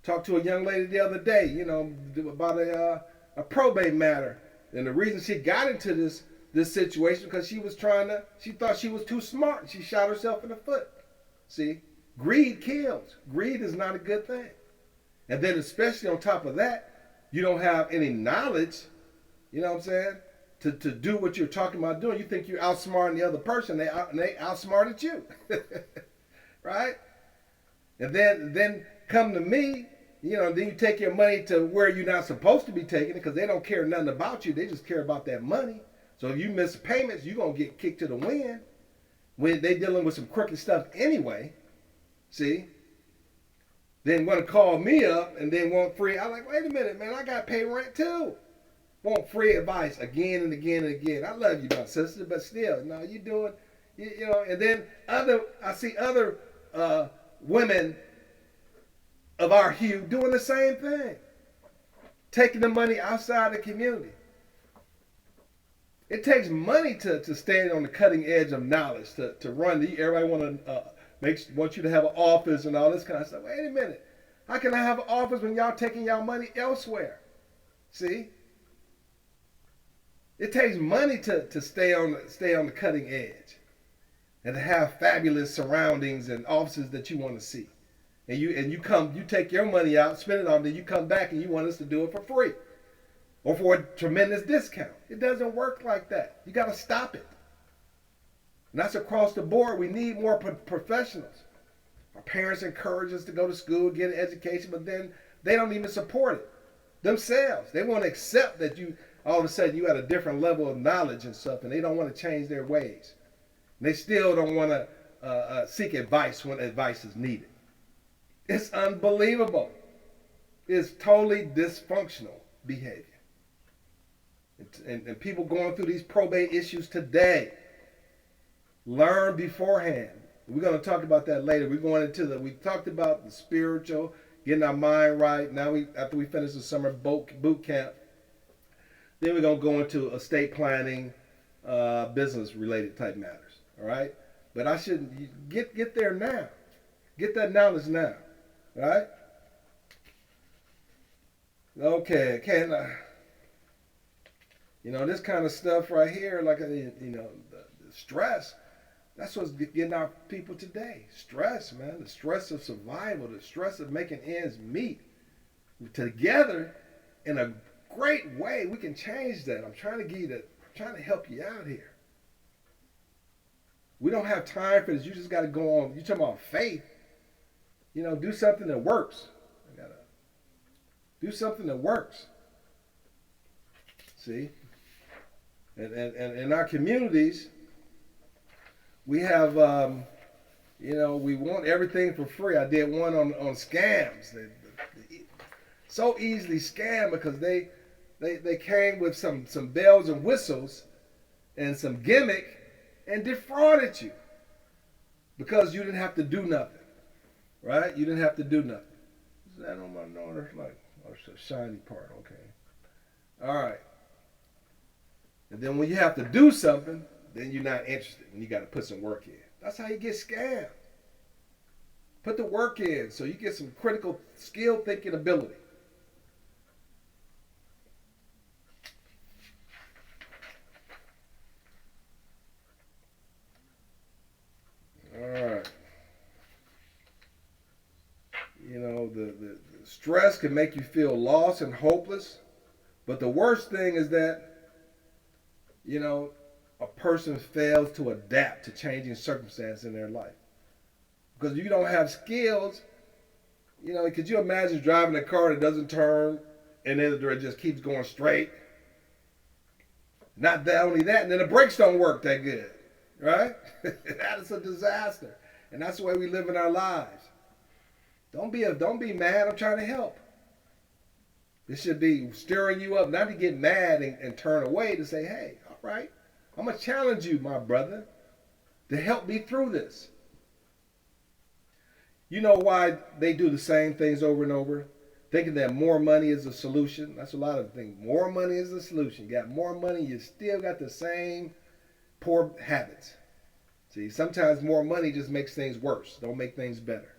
Talked to a young lady the other day, about a probate matter. And the reason she got into this situation because she thought she was too smart and she shot herself in the foot. See? Greed kills. Greed is not a good thing. And then especially on top of that, you don't have any knowledge, you know what I'm saying, to do what you're talking about doing. You think you're outsmarting the other person, they outsmarted you. Right? And then come to me, then you take your money to where you're not supposed to be taking it because they don't care nothing about you. They just care about that money. So if you miss payments, you're going to get kicked to the wind when they dealing with some crooked stuff anyway. See? Then want to call me up and then want free. I'm like, wait a minute, man, I got to pay rent too. Want free advice again and again and again. I love you, my sister, but still, no, you doing, you know. And then I see other women of our hue doing the same thing, taking the money outside the community. It takes money to stand on the cutting edge of knowledge, to run. Everybody want you to have an office and all this kind of stuff. Wait a minute. How can I have an office when y'all taking y'all money elsewhere? See? It takes money to stay on the cutting edge and to have fabulous surroundings and offices that you want to see. And you take your money out, spend it on, then you come back and you want us to do it for free or for a tremendous discount. It doesn't work like that. You got to stop it. And that's across the board. We need more professionals. Our parents encourage us to go to school, get an education, but then they don't even support it themselves. They want to accept that you all of a sudden you at a different level of knowledge and stuff, and they don't want to change their ways. And they still don't want to seek advice when advice is needed. It's unbelievable. It's totally dysfunctional behavior. And people going through these probate issues today, learn beforehand. We're going to talk about that later. We talked about the spiritual, getting our mind right. Now after we finish the summer boot camp, then we're going to go into estate planning, business related type matters. All right. But I shouldn't get there now. Get that knowledge now. All right. Okay. This kind of stuff right here, like, the stress, that's what's getting our people today. Stress, man. The stress of survival, the stress of making ends meet. Together, in a great way, we can change that. I'm trying to help you out here. We don't have time for this. You just got to go on. You're talking about faith. Do something that works. Do something that works. See? And in our communities, we have, we want everything for free. I did one on scams. So easily scam because they came with some bells and whistles and some gimmick and defrauded you because you didn't have to do nothing, right? You didn't have to do nothing. Is that on my daughter? It's a shiny part. Okay. All right. And then when you have to do something, then you're not interested and you got to put some work in. That's how you get scammed. Put the work in so you get some critical skill thinking ability. All right. The stress can make you feel lost and hopeless. But the worst thing is that, a person fails to adapt to changing circumstances in their life. Because you don't have skills, could you imagine driving a car that doesn't turn and then it just keeps going straight? Not that only that, and then the brakes don't work that good, right? That is a disaster. And that's the way we live in our lives. Don't be mad, I'm trying to help. This should be stirring you up, not to get mad and turn away, to say, hey, all right, I'm going to challenge you, my brother, to help me through this. You know why they do the same things over and over? Thinking that more money is a solution. That's a lot of things. More money is the solution. You got more money, you still got the same poor habits. See, sometimes more money just makes things worse. Don't make things better.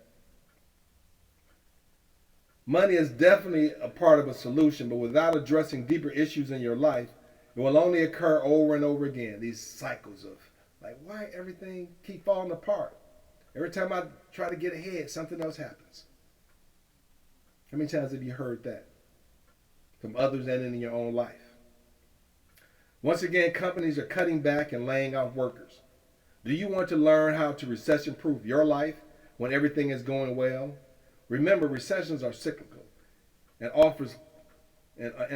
Money is definitely a part of a solution, but without addressing deeper issues in your life, it will only occur over and over again. These cycles of, like, why everything keep falling apart? Every time I try to get ahead, something else happens. How many times have you heard that from others and in your own life? Once again, companies are cutting back and laying off workers. Do you want to learn how to recession-proof your life when everything is going well? Remember, recessions are cyclical and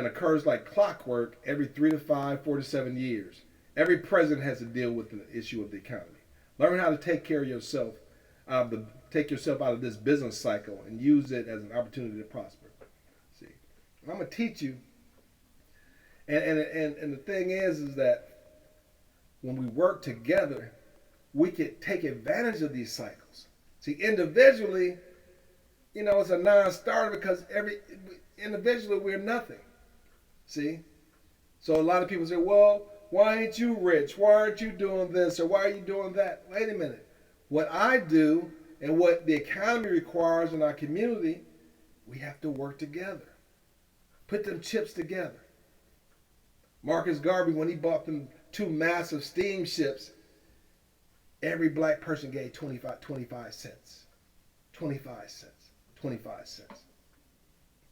occurs like clockwork every 3 to 5, 4 to 7 years. Every president has to deal with the issue of the economy. Learn how to take care of yourself take yourself out of this business cycle and use it as an opportunity to prosper. See, I'm gonna teach you. And the thing is that when we work together, we can take advantage of these cycles. See, individually, it's a non-starter because individually we're nothing. See, so a lot of people say, well, why ain't you rich? Why aren't you doing this or why are you doing that? Wait a minute. What I do and what the economy requires in our community, we have to work together. Put them chips together. Marcus Garvey, when he bought them 2 massive steamships, every black person gave 25 cents. 25 cents. 25 cents.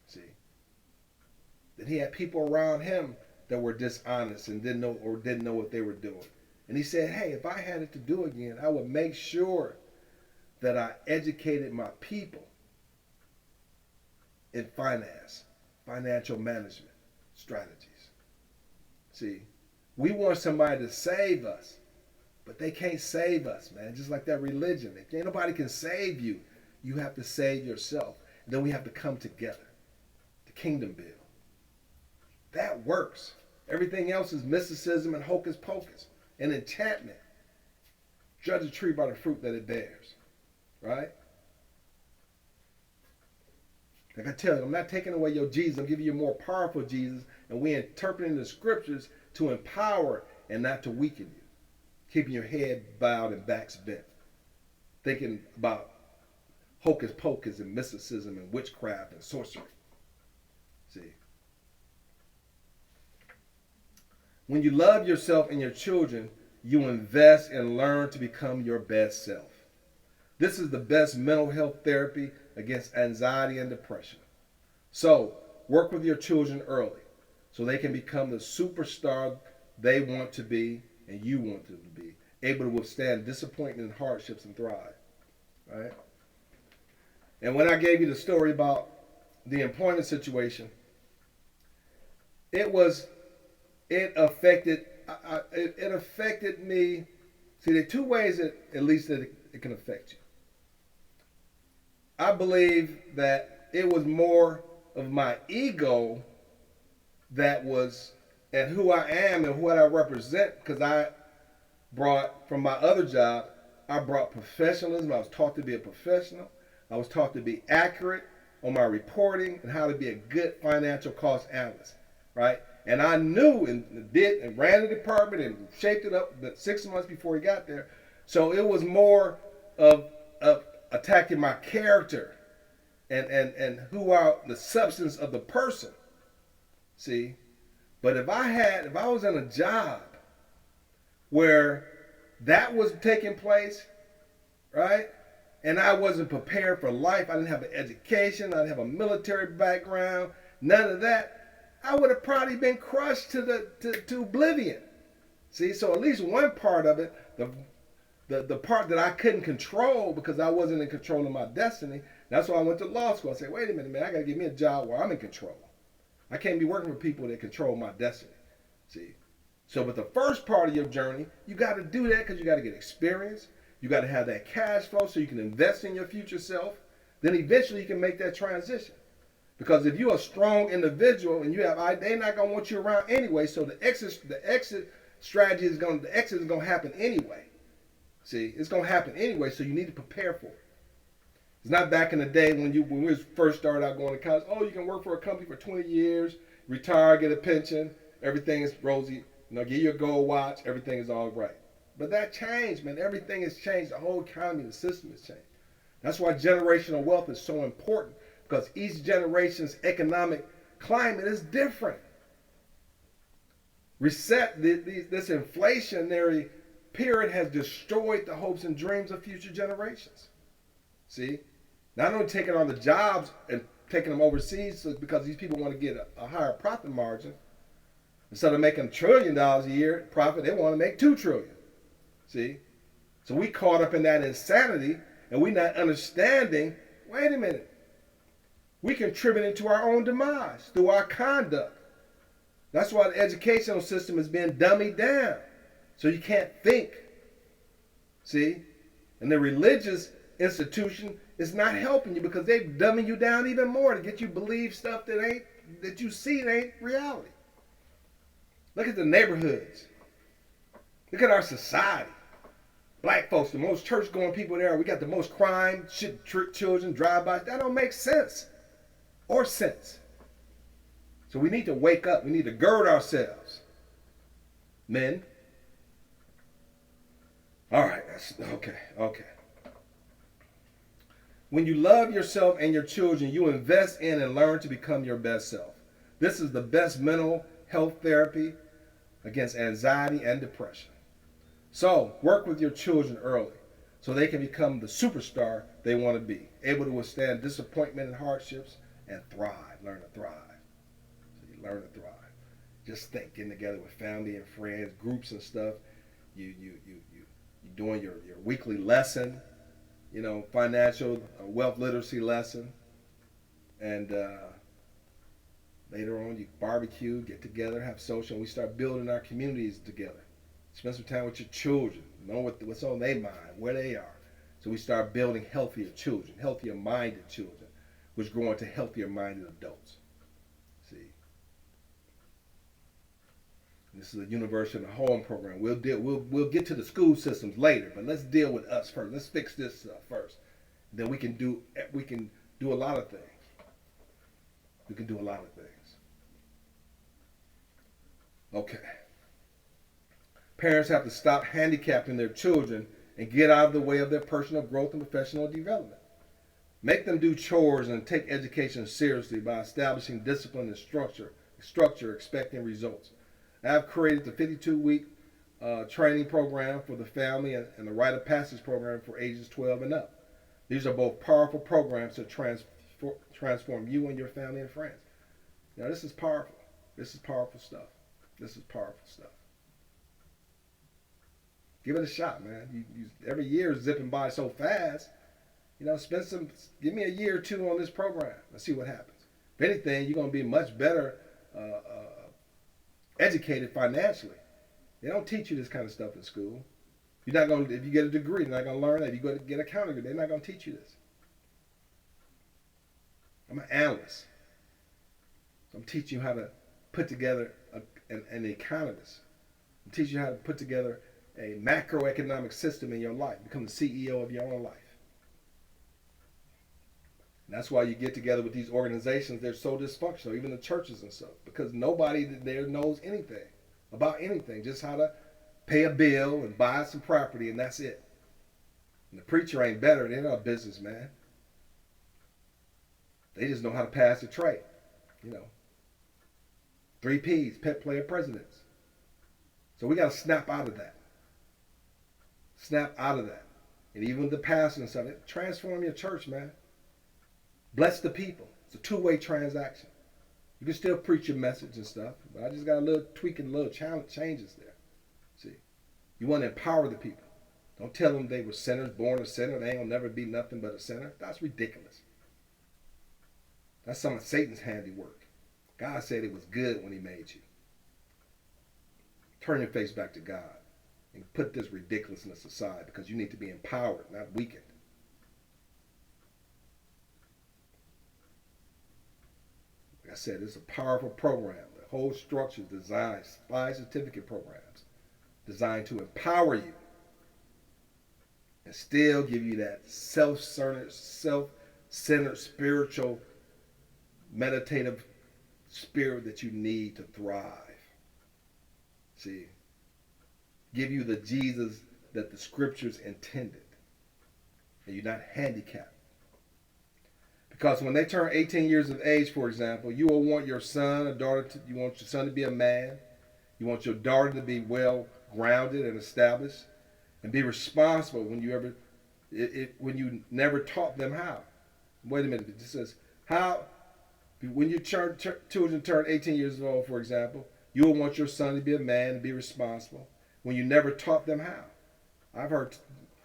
See? Then he had people around him that were dishonest and didn't know what they were doing. And he said, hey, if I had it to do again, I would make sure that I educated my people in finance, financial management strategies. See, we want somebody to save us, but they can't save us, man. Just like that religion. If ain't nobody can save you, you have to save yourself. And then we have to come together. The kingdom build. That works. Everything else is mysticism and hocus pocus and enchantment. Judge a tree by the fruit that it bears. Right? Like I tell you, I'm not taking away your Jesus. I'm giving you a more powerful Jesus. And we're interpreting the scriptures to empower and not to weaken you. Keeping your head bowed and backs bent. Thinking about hocus pocus and mysticism and witchcraft and sorcery. See? When you love yourself and your children, you invest and learn to become your best self. This is the best mental health therapy against anxiety and depression. So, work with your children early so they can become the superstar they want to be and you want them to be, able to withstand disappointment and hardships and thrive. Right? And when I gave you the story about the employment situation, it affected me. See, there are 2 ways that at least that it can affect you. I believe that it was more of my ego that was, and who I am and what I represent, because I brought, from my other job, I brought professionalism. I was taught to be a professional. I was taught to be accurate on my reporting and how to be a good financial cost analyst, right? And I knew and ran the department and shaped it up 6 months before he got there. So it was more of attacking my character and who are the substance of the person. See? But if I was in a job where that was taking place, right? And I wasn't prepared for life. I didn't have an education. I didn't have a military background. None of that. I would have probably been crushed to oblivion. See, so at least one part of it, the part that I couldn't control because I wasn't in control of my destiny, that's why I went to law school. I said, wait a minute, man, I got to get me a job where I'm in control. I can't be working for people that control my destiny. See, so with the first part of your journey, you got to do that because you got to get experience. You got to have that cash flow so you can invest in your future self. Then eventually you can make that transition. Because if you're a strong individual and they're not gonna want you around anyway. So the exit strategy is the exit is gonna happen anyway. See, it's gonna happen anyway. So you need to prepare for it. It's not back in the day when we first started out going to college. Oh, you can work for a company for 20 years, retire, get a pension, everything is rosy. Get your gold watch, everything is all right. But that changed, man. Everything has changed. The whole economy, the system has changed. That's why generational wealth is so important. Because each generation's economic climate is different. This inflationary period has destroyed the hopes and dreams of future generations. See? Not only taking on the jobs and taking them overseas because these people want to get a higher profit margin. Instead of making $1 trillion a year profit, they want to make $2 trillion. See? So we caught up in that insanity and we're not understanding, wait a minute. We contributing to our own demise through our conduct. That's why the educational system is being dummied down. So you can't think. See? And the religious institution is not helping you because they're dumbing you down even more to get you believe stuff that you see that ain't reality. Look at the neighborhoods. Look at our society. Black folks, the most church-going people there. We got the most crime, shit, children, drive-bys. That don't make sense or sense. So we need to wake up. We need to gird ourselves. Men. All right. Okay. When you love yourself and your children, you invest in and learn to become your best self. This is the best mental health therapy against anxiety and depression. So, work with your children early so they can become the superstar they want to be, able to withstand disappointment and hardships and thrive, learn to thrive. So you learn to thrive. Just think, getting together with family and friends, groups and stuff. You doing your weekly lesson, financial wealth literacy lesson, and later on you barbecue, get together, have social, and we start building our communities together. Spend some time with your children, know what's on their mind, where they are. So we start building healthier children, healthier minded children, which grow into healthier minded adults. See, this is a University in the Home program. We'll get to the school systems later, but let's deal with us first. Let's fix this stuff first. Then we can do a lot of things. We can do a lot of things. Okay. Parents have to stop handicapping their children and get out of the way of their personal growth and professional development. Make them do chores and take education seriously by establishing discipline and structure expecting results. I've created the 52-week training program for the family and the rite of passage program for ages 12 and up. These are both powerful programs to transform you and your family and friends. Now, this is powerful. This is powerful stuff. This is powerful stuff. Give it a shot, man. Every year is zipping by so fast. Give me a year or two on this program. Let's see what happens. If anything, you're going to be much better educated financially. They don't teach you this kind of stuff in school. You're not going to, if you get a degree, you're not going to learn that. If you go to get a accounting degree, they're not going to teach you this. I'm an analyst. So I'm teaching you how to put together an economist. I'm teaching you how to put together a macroeconomic system in your life. Become the CEO of your own life. And that's why you get together with these organizations. They're so dysfunctional, even the churches and stuff, because nobody there knows anything about anything, just how to pay a bill and buy some property, and that's it. And the preacher ain't better. They're not a businessman. They just know how to pass the trade. 3 P's, pet player presidents. So we got to snap out of that. Snap out of that. And even the pastor and stuff, transform your church, man. Bless the people. It's a two-way transaction. You can still preach your message and stuff, but I just got a little tweaking, little changes there. See, you want to empower the people. Don't tell them they were sinners, born a sinner. They ain't gonna never be nothing but a sinner. That's ridiculous. That's some of Satan's handiwork. God said it was good when he made you. Turn your face back to God and put this ridiculousness aside, because you need to be empowered, not weakened. Like I said, it's a powerful program. The whole structure is designed, 5 certificate programs, designed to empower you and still give you that self-centered, spiritual, meditative spirit that you need to thrive. See, give you the Jesus that the scriptures intended, and you're not handicapped. Because when they turn 18 years of age, for example, you will want your son or daughter you want your son to be a man. You want your daughter to be well grounded and established, and be responsible when you never taught them how. Wait a minute, it says how. When your children turn 18 years old, for example, you will want your son to be a man and be responsible when you never taught them how. I've heard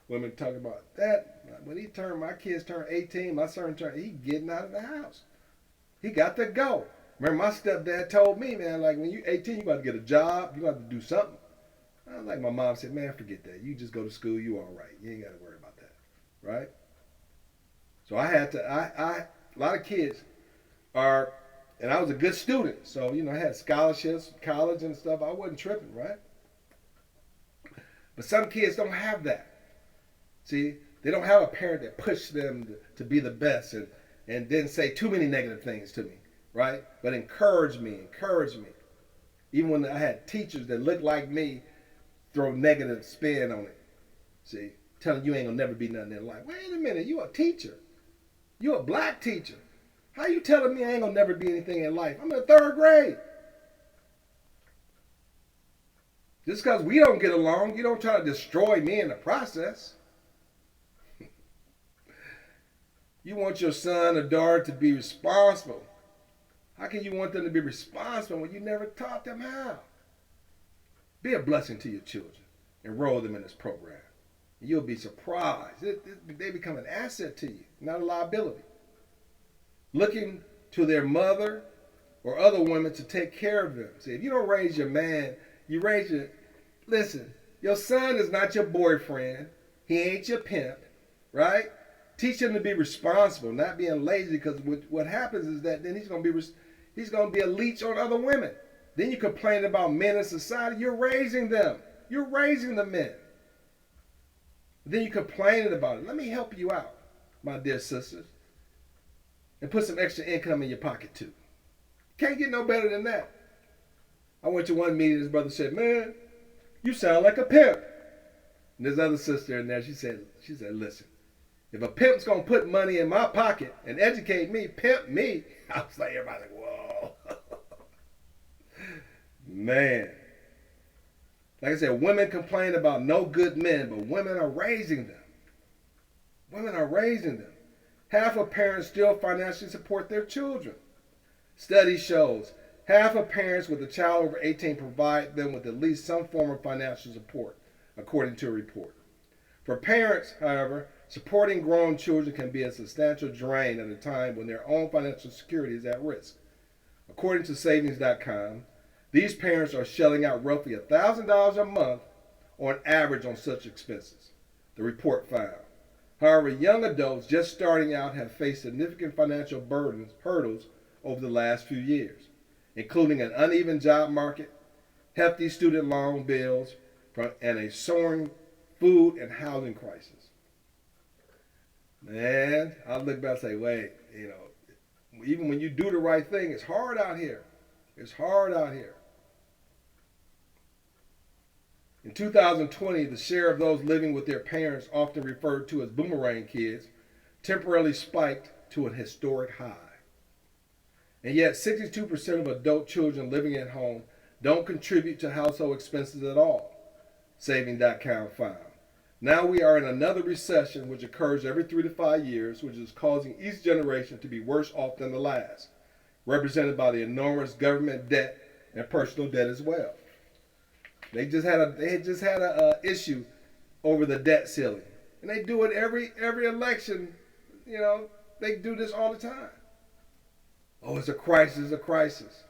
women talk about that. When my kids turn 18, my son he getting out of the house. He got to go. Remember, my stepdad told me, man, like, when you're 18, you got to get a job. You got to do something. I was like, my mom said, man, forget that. You just go to school. You all right. You ain't got to worry about that. Right? So I had to, a lot of kids are, and I was a good student. So, I had scholarships, college and stuff. I wasn't tripping, right? But some kids don't have that. See, they don't have a parent that pushed them to be the best and didn't say too many negative things to me, right? But encourage me. Even when I had teachers that looked like me throw negative spin on it. See, telling you ain't gonna never be nothing in life. Wait a minute, you a teacher. You a black teacher. How you telling me I ain't gonna never be anything in life? I'm in the 3rd grade. Just because we don't get along, you don't try to destroy me in the process. You want your son or daughter to be responsible. How can you want them to be responsible when you never taught them how? Be a blessing to your children. Enroll them in this program. You'll be surprised. They become an asset to you, not a liability. Looking to their mother or other women to take care of them. See, if you don't raise your man, you raise your... Listen, your son is not your boyfriend. He ain't your pimp, right? Teach him to be responsible, not being lazy, because what happens is that then he's going to be a leech on other women. Then you complain about men in society. You're raising them. You're raising the men. Then you complaining about it. Let me help you out, my dear sisters, and put some extra income in your pocket too. Can't get no better than that. I went to one meeting. This brother said, "Man, you sound like a pimp." And there's other sister in there. She said, "Listen, if a pimp's gonna put money in my pocket and educate me, pimp me." I was like, everybody's like, whoa. Man. Like I said, women complain about no good men, but women are raising them. Women are raising them. Half of parents still financially support their children. Study shows half of parents with a child over 18 provide them with at least some form of financial support, according to a report. For parents, however, supporting grown children can be a substantial drain at a time when their own financial security is at risk. According to Savings.com, these parents are shelling out roughly $1,000 a month on average on such expenses, the report found. However, young adults just starting out have faced significant financial hurdles over the last few years, including an uneven job market, hefty student loan bills, and a soaring food and housing crisis. Man, I look back and say, wait, even when you do the right thing, it's hard out here. It's hard out here. In 2020, the share of those living with their parents, often referred to as boomerang kids, temporarily spiked to an historic high. And yet 62% of adult children living at home don't contribute to household expenses at all, Saving.com found. Now we are in another recession which occurs every 3 to 5 years, which is causing each generation to be worse off than the last, represented by the enormous government debt and personal debt as well. They just had a issue over the debt ceiling, and they do it every election. They do this all the time. Oh, it's a crisis.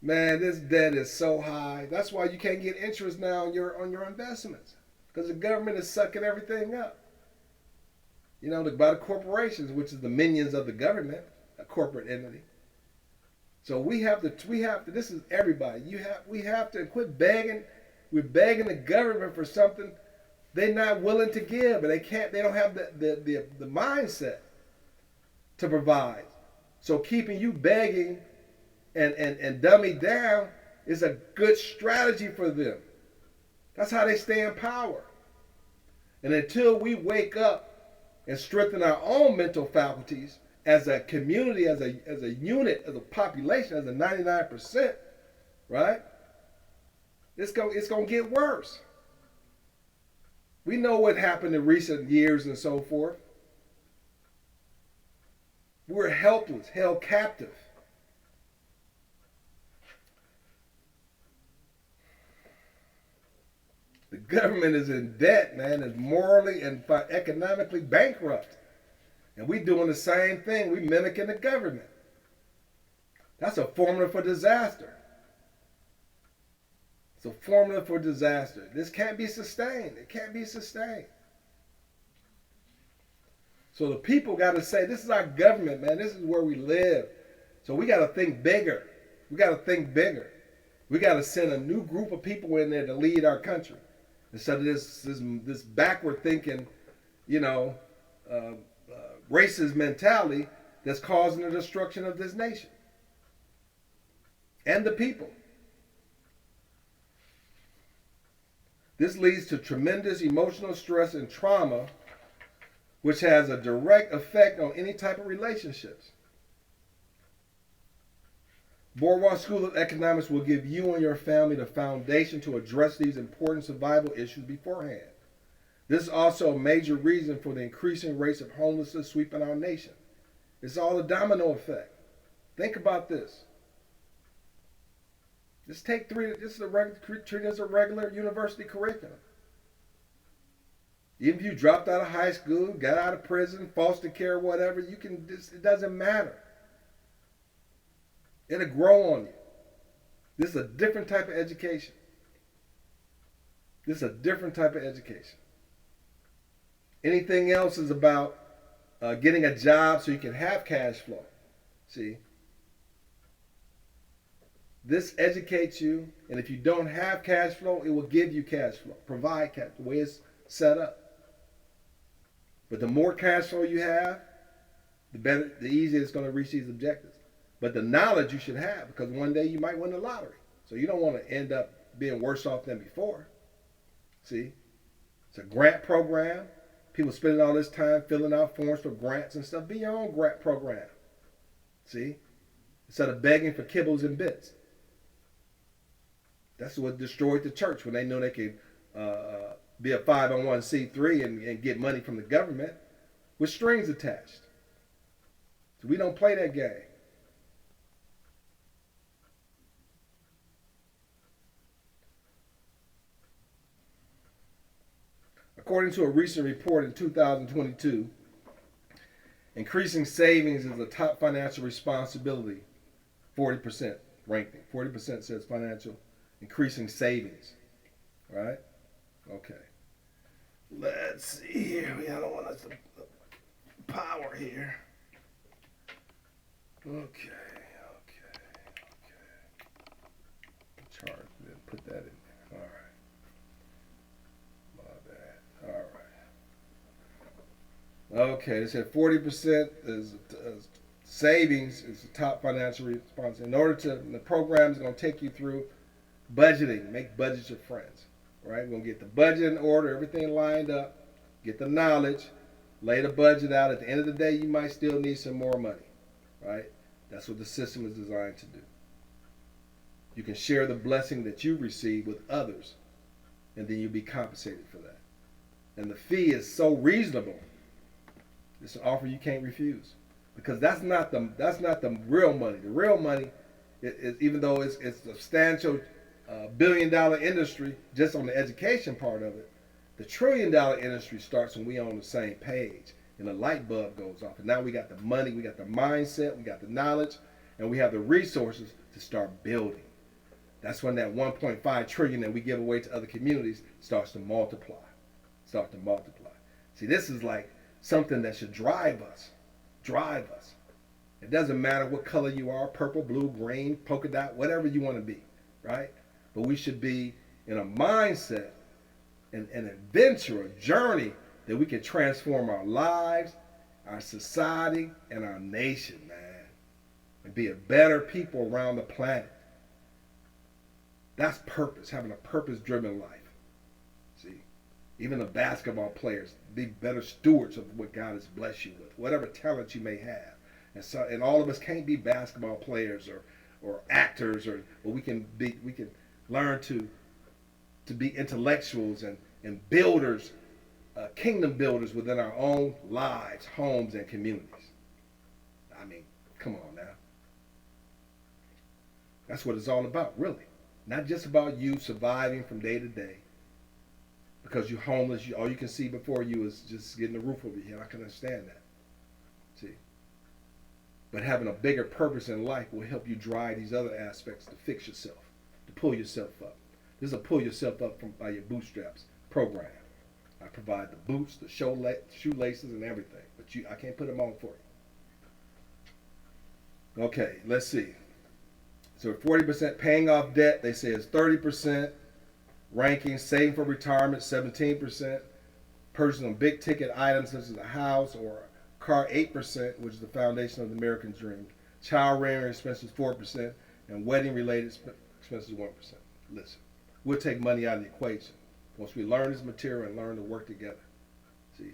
Man, this debt is so high. That's why you can't get interest now on your investments, because the government is sucking everything up. By the corporations, which is the minions of the government, a corporate entity. So we have to. This is everybody. We have to quit begging. We're begging the government for something they're not willing to give, and they can't. They don't have the mindset to provide. So keeping you begging and dummy down is a good strategy for them. That's how they stay in power. And until we wake up and strengthen our own mental faculties as a community, as a unit, as a population, as a 99%, right? It's gonna get worse. We know what happened in recent years and so forth. We're helpless, held captive. The government is in debt, man, is morally and economically bankrupt. And we're doing the same thing. We're mimicking the government. That's a formula for disaster. It's a formula for disaster. This can't be sustained. It can't be sustained. So the people got to say, this is our government, man. This is where we live. So we got to think bigger. We got to think bigger. We got to send a new group of people in there to lead our country instead of this backward thinking, you know, uh, racist mentality that's causing the destruction of this nation and the people. This leads to tremendous emotional stress and trauma, which has a direct effect on any type of relationships. Boardwalk School of Economics will give you and your family the foundation to address these important survival issues beforehand. This is also a major reason for the increasing rates of homelessness sweeping our nation. It's all a domino effect. Think about this. Just take treat it as a regular university curriculum. Even if you dropped out of high school, got out of prison, foster care, whatever, it doesn't matter. It'll grow on you. This is a different type of education. This is a different type of education. Anything else is about getting a job so you can have cash flow. See? This educates you, and if you don't have cash flow, it will give you cash flow, provide cash, the way it's set up. But the more cash flow you have, the better, the easier it's going to reach these objectives. But the knowledge you should have, because one day you might win the lottery. So you don't want to end up being worse off than before. See? It's a grant program. People spending all this time filling out forms for grants and stuff. Be your own grant program. See? Instead of begging for kibbles and bits. That's what destroyed the church when they knew they could be a 501c3 and get money from the government with strings attached. So we don't play that game. According to a recent report in 2022, increasing savings is a top financial responsibility. 40% ranking. 40% says increasing savings. Right? Okay. Let's see here. I don't want us to power here. Okay. Chart. Put that in there. All right. Okay, they said 40% is savings is the top financial response. In order to, the program is going to take you through budgeting, make budgets your friends. Right? We're going to get the budget in order, everything lined up, get the knowledge, lay the budget out. At the end of the day, you might still need some more money. Right? That's what the system is designed to do. You can share the blessing that you receive with others, and then you'll be compensated for that. And the fee is so reasonable. It's an offer you can't refuse, because that's not the real money. The real money is even though it's a substantial billion-dollar industry just on the education part of it, the trillion-dollar industry starts when we on the same page and the light bulb goes off. And now we got the money, we got the mindset, we got the knowledge, and we have the resources to start building. That's when that 1.5 trillion that we give away to other communities starts to multiply. See, this is like something that should drive us. It doesn't matter what color you are, purple, blue, green, polka dot, whatever you want to be, right? But we should be in a mindset, an adventure, a journey that we can transform our lives, our society, and our nation, man. And be a better people around the planet. That's purpose, having a purpose-driven life. See? Even the basketball players, be better stewards of what God has blessed you with, whatever talent you may have. And all of us can't be basketball players or actors, but we can learn to be intellectuals and builders, kingdom builders within our own lives, homes, and communities. I mean, come on now. That's what it's all about, really. Not just about you surviving from day to day. Because you're homeless, all you can see before you is just getting a roof over your head. I can understand that. See? But having a bigger purpose in life will help you drive these other aspects to fix yourself, to pull yourself up. This is a pull yourself up by your bootstraps program. I provide the boots, the shoelaces, and everything. But I can't put them on for you. Okay, let's see. So 40% paying off debt, they say is 30%. Ranking, saving for retirement, 17%. Purchasing on big ticket items such as a house or a car, 8%, which is the foundation of the American dream. Child rearing expenses, 4%. And wedding related expenses, 1%. Listen, we'll take money out of the equation once we learn this material and learn to work together. See,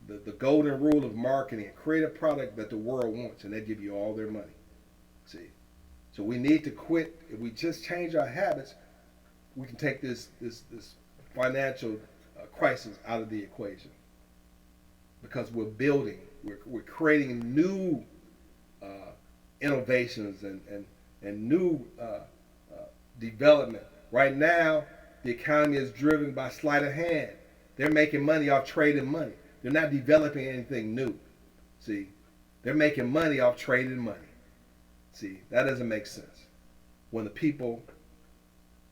the golden rule of marketing: create a product that the world wants, and they give you all their money. See, so we need to quit. If we just change our habits, we can take this financial crisis out of the equation, because we're building, we're creating new innovations and new development. Right now, the economy is driven by sleight of hand. They're making money off trading money. They're not developing anything new. See, they're making money off trading money. See, that doesn't make sense. When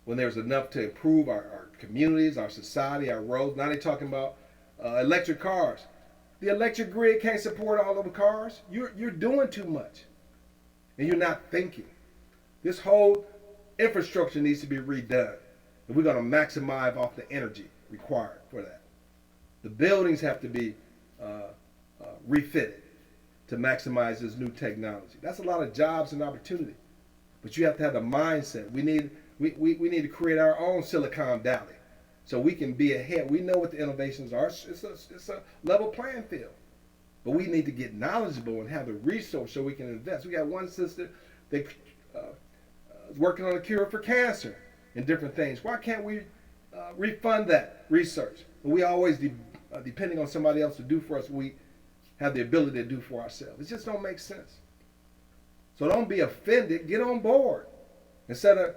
there's enough to improve our communities, our society, our roads. Now they're talking about electric cars. The electric grid can't support all of the cars. You're doing too much, and you're not thinking. This whole infrastructure needs to be redone if we're going to maximize off the energy required for that. The buildings have to be refitted to maximize this new technology. That's a lot of jobs and opportunity, but you have to have the mindset. We need to create our own Silicon Valley so we can be ahead. We know what the innovations are. It's a level playing field, but we need to get knowledgeable and have the resource so we can invest. We got one sister that is working on a cure for cancer and different things. Why can't we refund that research? We always depending on somebody else to do for us. We have the ability to do for ourselves. It just don't make sense. So don't be offended. Get on board. Instead of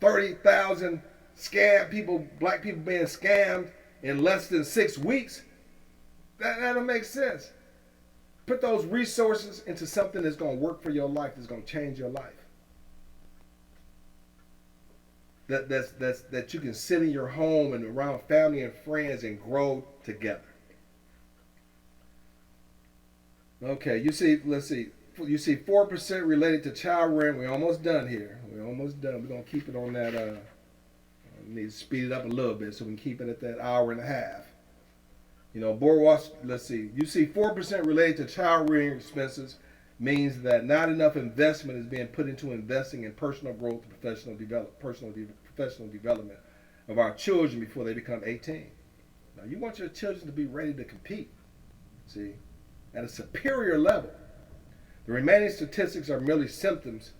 30,000 black people being scammed in less than 6 weeks, that'll make sense. Put those resources into something that's going to work for your life, that's going to change your life. That you can sit in your home and around family and friends and grow together. Okay, let's see. You see 4% related to child rearing. We're almost done here. We're almost done. We're going to keep it on that. We need to speed it up a little bit so we can keep it at that hour and a half. Boardwalk, let's see. You see 4% related to child rearing expenses means that not enough investment is being put into investing in personal growth and professional development of our children before they become 18. Now, you want your children to be ready to compete, see, at a superior level. The remaining statistics are merely symptoms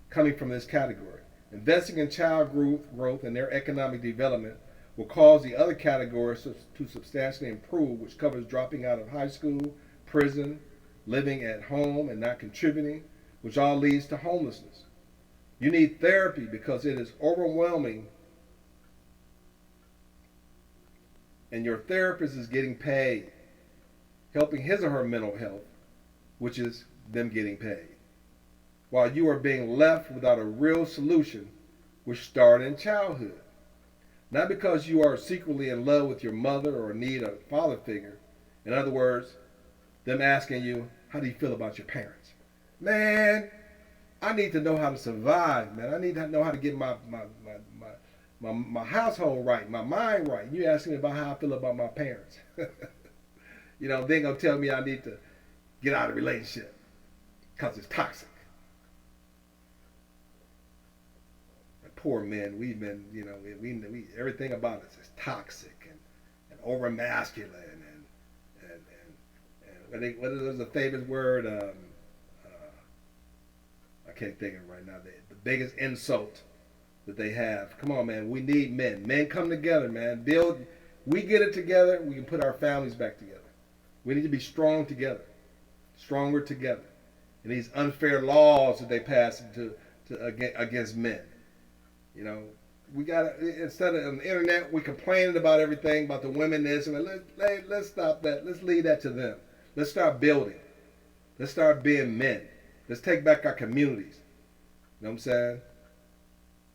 coming from this category. Investing in child growth and their economic development will cause the other categories to substantially improve, which covers dropping out of high school, prison, living at home and not contributing, which all leads to homelessness. You need therapy because it is overwhelming, and your therapist is getting paid, helping his or her mental health, which is them getting paid, while you are being left without a real solution, which started in childhood. Not because you are secretly in love with your mother or need a father figure. In other words, them asking you, how do you feel about your parents? Man, I need to know how to survive, man. I need to know how to get my household right, my mind right. You asking me about how I feel about my parents. They're going to tell me I need to get out of a relationship because it's toxic. Poor men, we've been, we everything about us is toxic and over masculine and what is the famous word? I can't think of it right now. The biggest insult that they have. Come on, man. We need men. Men come together, man. Build. We get it together. We can put our families back together. We need to be strong together, stronger together. And these unfair laws that they pass against men. We got instead of on the internet, we complaining about everything about the women this and let's stop that. Let's leave that to them. Let's start building. Let's start being men. Let's take back our communities. You know what I'm saying?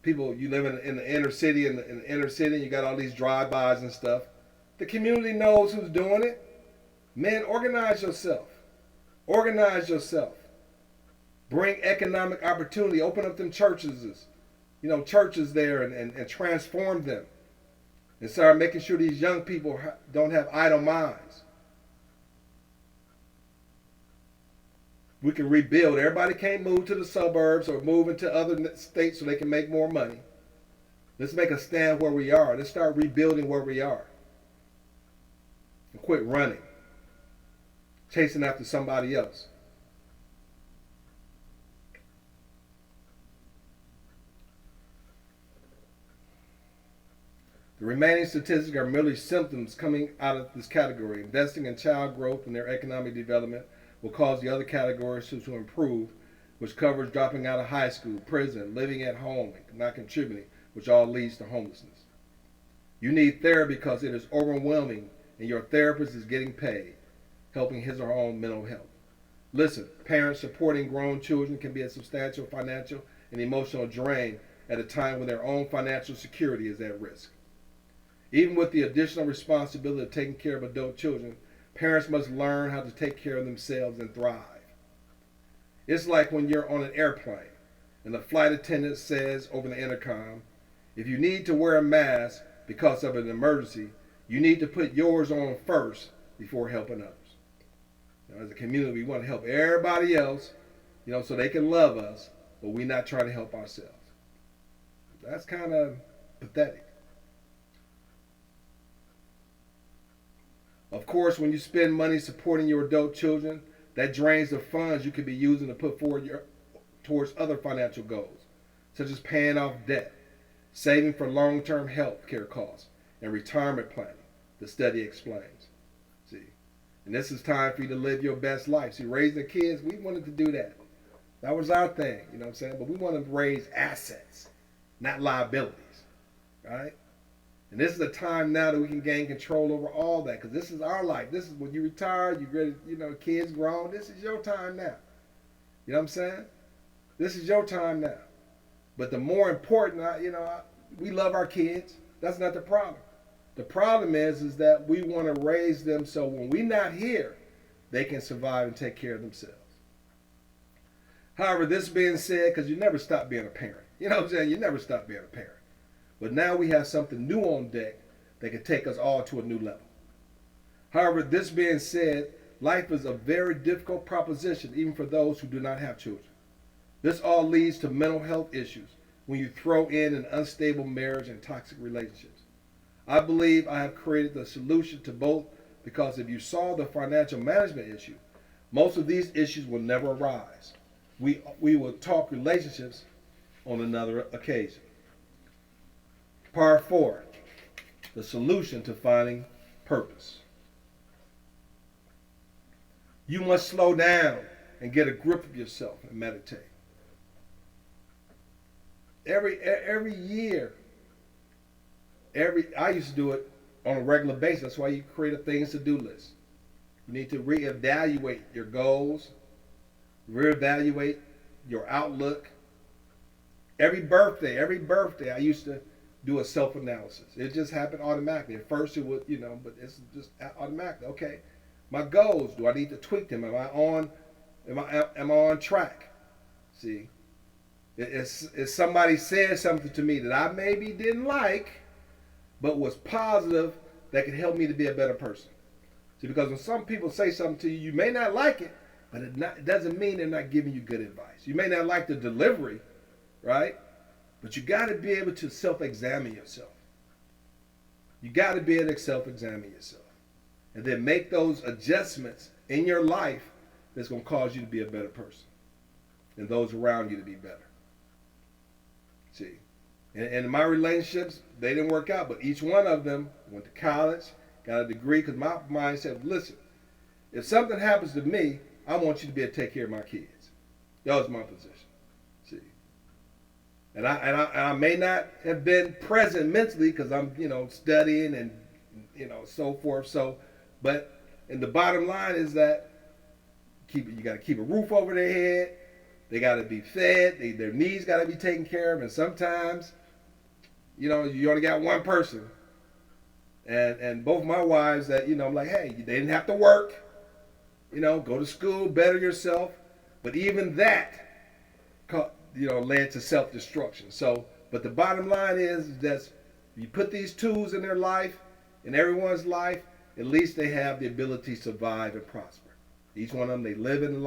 People, you live in the inner city, in the inner city, and you got all these drive-bys and stuff. The community knows who's doing it. Man, organize yourself. Organize yourself. Bring economic opportunity. Open up them churches, churches there, and transform them. And start making sure these young people don't have idle minds. We can rebuild. Everybody can't move to the suburbs or move into other states so they can make more money. Let's make a stand where we are. Let's start rebuilding where we are. And quit running, chasing after somebody else. The remaining statistics are merely symptoms coming out of this category. Investing in child growth and their economic development will cause the other categories to improve, which covers dropping out of high school, prison, living at home, and not contributing, which all leads to homelessness. You need therapy because it is overwhelming and your therapist is getting paid, helping his or her own mental health. Listen, parents supporting grown children can be a substantial financial and emotional drain at a time when their own financial security is at risk. Even with the additional responsibility of taking care of adult children, parents must learn how to take care of themselves and thrive. It's like when you're on an airplane and the flight attendant says over the intercom, if you need to wear a mask because of an emergency, you need to put yours on first before helping others. Now, as a community, we want to help everybody else, so they can love us, but we're not trying to help ourselves. That's kind of pathetic. Of course, when you spend money supporting your adult children, that drains the funds you could be using to put forward towards other financial goals, such as paying off debt, saving for long-term health care costs, and retirement planning, the study explains. See, and this is time for you to live your best life. See, raising kids, we wanted to do that. That was our thing, you know what I'm saying? But we want to raise assets, not liabilities, right? And this is the time now that we can gain control over all that, because this is our life. This is when you retire, you ready, kids grown. This is your time now. You know what I'm saying? This is your time now. But the more important, we love our kids. That's not the problem. The problem is that we want to raise them so when we're not here, they can survive and take care of themselves. However, this being said, because you never stop being a parent. You know what I'm saying? You never stop being a parent. But now we have something new on deck that can take us all to a new level. However, this being said, life is a very difficult proposition even for those who do not have children. This all leads to mental health issues when you throw in an unstable marriage and toxic relationships. I believe I have created the solution to both because if you solve the financial management issue, most of these issues will never arise. We will talk relationships on another occasion. Part 4, the solution to finding purpose. You must slow down and get a grip of yourself and meditate. Every year, I used to do it on a regular basis. That's why you create a things to do list. You need to reevaluate your goals, reevaluate your outlook. Every birthday, I used to do a self-analysis. It just happened automatically. At first it would, but it's just automatic. Okay, my goals, do I need to tweak them? Am I on track? See, if somebody said something to me that I maybe didn't like, but was positive, that could help me to be a better person. See, because when some people say something to you, you may not like it, but it doesn't mean they're not giving you good advice. You may not like the delivery, right? But you got to be able to self-examine yourself. You got to be able to self-examine yourself. And then make those adjustments in your life that's going to cause you to be a better person. And those around you to be better. See? And in my relationships, they didn't work out. But each one of them went to college, got a degree. Because my mind said, listen, if something happens to me, I want you to be able to take care of my kids. That was my position. See? And I may not have been present mentally because I'm, studying and, so forth. So, and the bottom line is that you got to keep a roof over their head. They got to be fed. Their needs got to be taken care of. And sometimes, you only got one person. And both my wives that, I'm like, hey, they didn't have to work. Go to school, better yourself. But even that, led to self-destruction. So, but the bottom line is that you put these tools in their life, in everyone's life, at least they have the ability to survive and prosper. Each one of them, they live in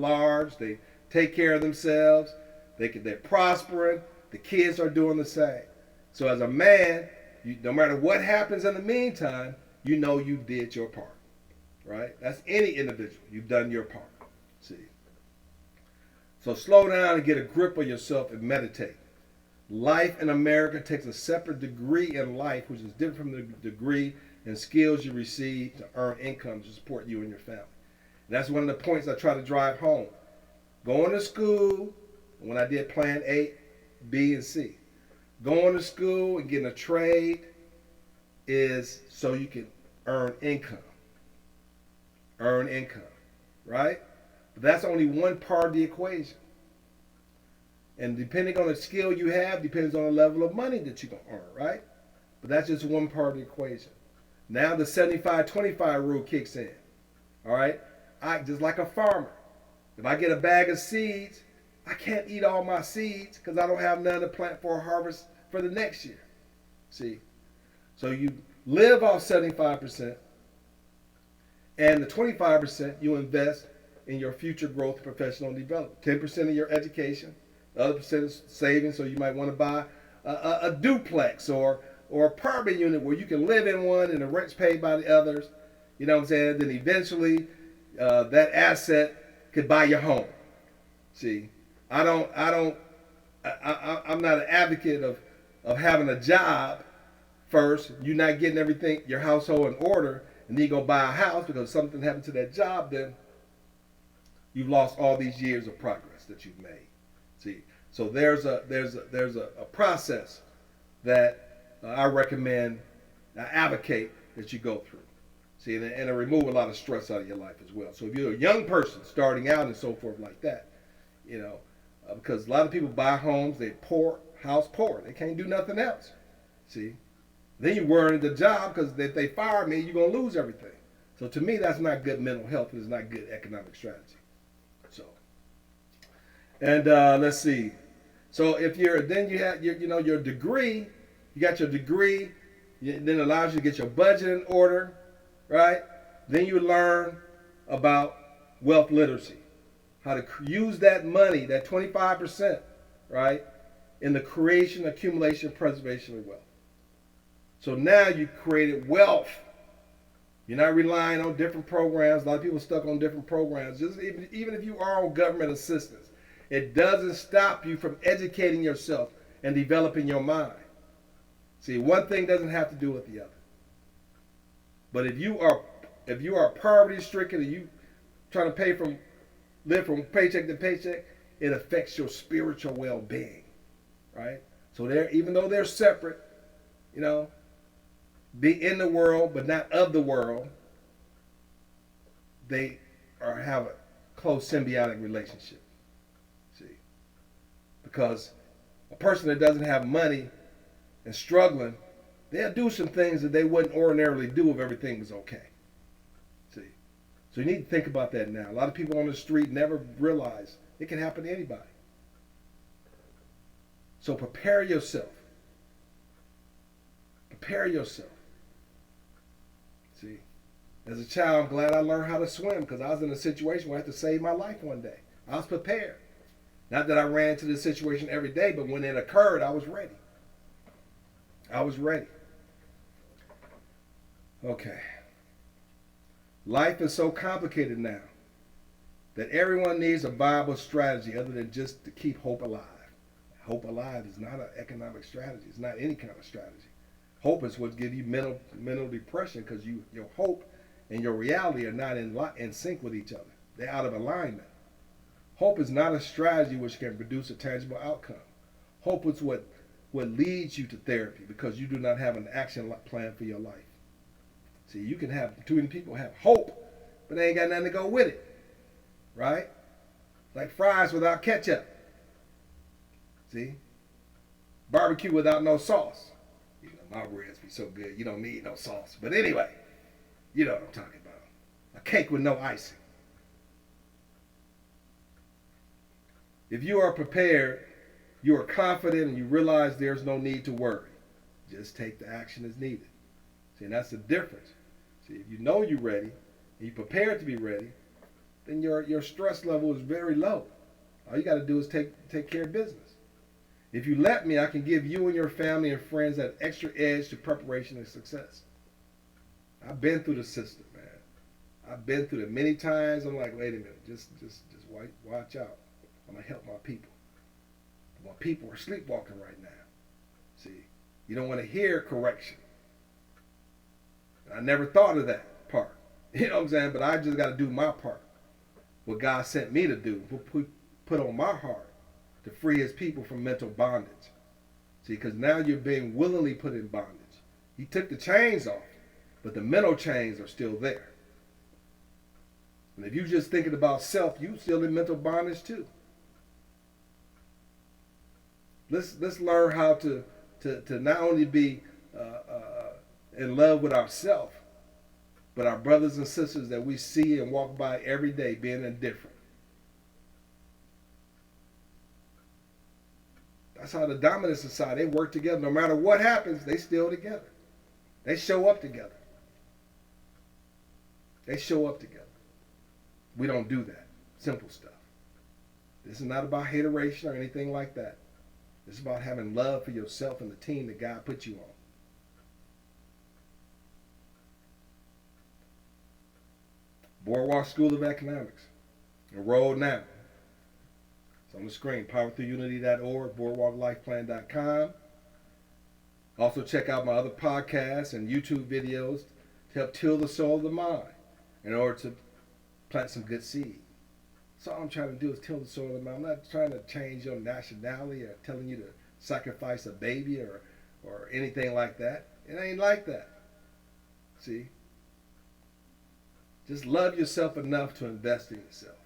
large, they take care of themselves, they're prospering, the kids are doing the same. So as a man, no matter what happens in the meantime, you did your part, right? That's any individual. You've done your part. See? So slow down and get a grip of yourself and meditate. Life in America takes a separate degree in life, which is different from the degree and skills you receive to earn income to support you and your family. And that's one of the points I try to drive home. Going to school, when I did plan A, B, and C, going to school and getting a trade is so you can earn income. Earn income, right? But that's only one part of the equation. And depending on the skill you have, depends on the level of money that you're going to earn, right? But that's just one part of the equation. Now the 75-25 rule kicks in, all right? Just like a farmer. If I get a bag of seeds, I can't eat all my seeds because I don't have none to plant for a harvest for the next year. See? So you live off 75%, and the 25% you invest in your future growth, professional development. 10% of your education, the other percent is savings, so you might want to buy a duplex or a apartment unit where you can live in one and the rent's paid by the others. You know what I'm saying? Then eventually that asset could buy your home. See, I'm not an advocate of having a job first. You're not getting everything, your household in order, and then you go buy a house because something happened to that job. Then you've lost all these years of progress that you've made. See, so there's a process that I recommend, I advocate that you go through. See, and it remove a lot of stress out of your life as well. So if you're a young person starting out and so forth like that, because a lot of people buy homes, they house poor. They can't do nothing else. See, then you worry the job because if they fire me, you're gonna lose everything. So to me, that's not good mental health. It's not good economic strategy. So, and let's see. So if then you have your degree, you got your degree, then it allows you to get your budget in order, right? Then you learn about wealth literacy, how to use that money, that 25%, right, in the creation, accumulation, preservation of wealth. So now you created wealth. You're not relying on different programs. A lot of people are stuck on different programs. Just even if you are on government assistance, it doesn't stop you from educating yourself and developing your mind. See, one thing doesn't have to do with the other. But if you are poverty stricken and you trying to live from paycheck to paycheck, it affects your spiritual well-being, right? So even though they're separate, be in the world but not of the world, they have a close symbiotic relationship. See, because a person that doesn't have money and struggling, they'll do some things that they wouldn't ordinarily do if everything was okay. See, so you need to think about that now. A lot of people on the street never realize it can happen to anybody. So prepare yourself. Prepare yourself. See, as a child, I'm glad I learned how to swim because I was in a situation where I had to save my life one day. I was prepared. Not that I ran into this situation every day, but when it occurred, I was ready. I was ready. Okay. Life is so complicated now that everyone needs a viable strategy other than just to keep hope alive. Hope alive is not an economic strategy. It's not any kind of strategy. Hope is what gives you mental depression because your hope and your reality are not in sync with each other. They're out of alignment. Hope is not a strategy which can produce a tangible outcome. Hope is what leads you to therapy because you do not have an action plan for your life. See, you can too many people have hope, but they ain't got nothing to go with it, right? Like fries without ketchup. See? Barbecue without no sauce. You know, my ribs be so good, you don't need no sauce. But anyway, you know what I'm talking about. A cake with no icing. If you are prepared, you are confident, and you realize there's no need to worry. Just take the action as needed. See, and that's the difference. See, if you know you're ready, and you're prepared to be ready, then your stress level is very low. All you got to do is take care of business. If you let me, I can give you and your family and friends that extra edge to preparation and success. I've been through the system, man. I've been through it many times. I'm like, wait a minute, just watch out. I'm gonna help my people. My people are sleepwalking right now. See, you don't want to hear correction. I never thought of that part. You know what I'm saying? But I just got to do my part. What God sent me to do, put on my heart to free his people from mental bondage. See, because now you're being willingly put in bondage. He took the chains off, but the mental chains are still there. And if you're just thinking about self, you're still in mental bondage too. Let's learn how to not only be in love with ourselves, but our brothers and sisters that we see and walk by every day being indifferent. That's how the dominant society, they work together. No matter what happens, they still together. They show up together. They show up together. We don't do that. Simple stuff. This is not about hateration or anything like that. It's about having love for yourself and the team that God put you on. Boardwalk School of Economics. Enroll now. It's on the screen. powerthroughunity.org, boardwalklifeplan.com. Also check out my other podcasts and YouTube videos to help till the soul of the mind in order to plant some good seed. So all I'm trying to do is till the soul of the mind. I'm not trying to change your nationality or telling you to sacrifice a baby or anything like that. It ain't like that. See? Just love yourself enough to invest in yourself.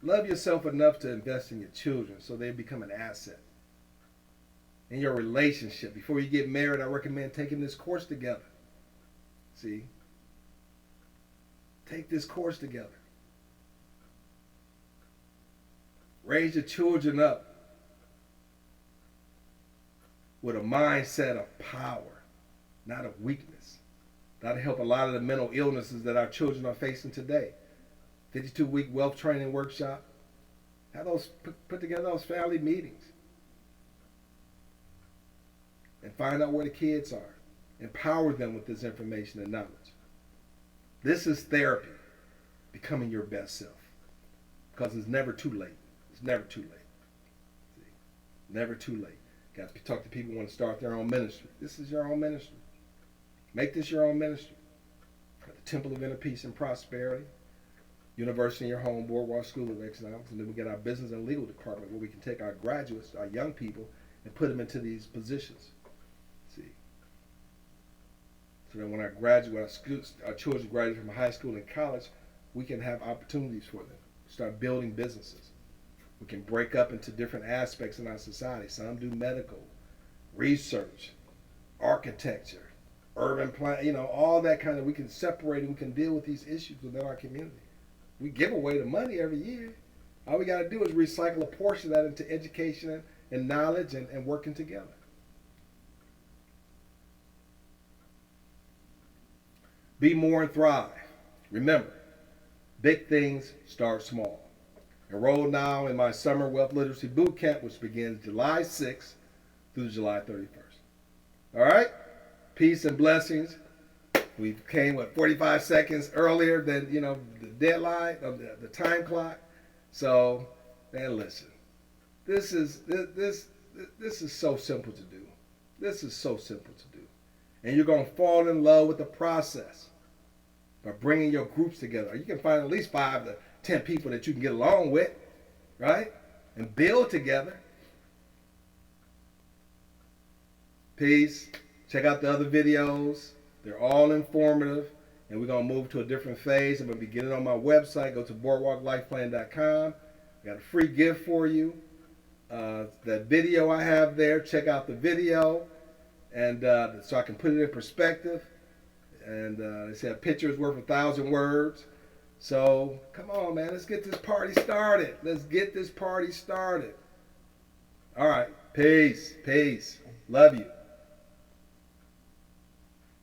Love yourself enough to invest in your children so they become an asset. In your relationship, before you get married, I recommend taking this course together. See? Take this course together. Raise your children up with a mindset of power, not of weakness. That'll help a lot of the mental illnesses that our children are facing today. 52-week wealth training workshop. Have those put together those family meetings. And find out where the kids are. Empower them with this information and knowledge. This is therapy. Becoming your best self. Because it's never too late. It's never too late. See? Never too late. Got to talk to people who want to start their own ministry. This is your own ministry. Make this your own ministry. Got the Temple of Inner Peace and Prosperity. University in your home, Boardwalk School of Economics. And then we get our business and legal department where we can take our graduates, our young people, and put them into these positions. See? So that when our children graduate from high school and college, we can have opportunities for them. Start building businesses. We can break up into different aspects in our society. Some do medical, research, architecture, urban plan, all that kind of, we can separate and we can deal with these issues within our community. We give away the money every year. All we got to do is recycle a portion of that into education and knowledge and working together. Be more and thrive. Remember, big things start small. Enroll now in my Summer Wealth Literacy Boot Camp, which begins July 6th through July 31st. All right? Peace and blessings. We came, 45 seconds earlier than, the deadline of the time clock. So, man, listen. This is so simple to do. This is so simple to do. And you're going to fall in love with the process by bringing your groups together. You can find at least 5 to 10 people that you can get along with, right? And build together. Peace. Check out the other videos. They're all informative. And we're going to move to a different phase. I'm going to be getting on my website. Go to boardwalklifeplan.com. I got a free gift for you. That video I have there, check out the video, and so I can put it in perspective. And they said a picture is worth 1,000 words. So come on, man, let's get this party started. Let's get this party started. All right, peace, peace. Love you.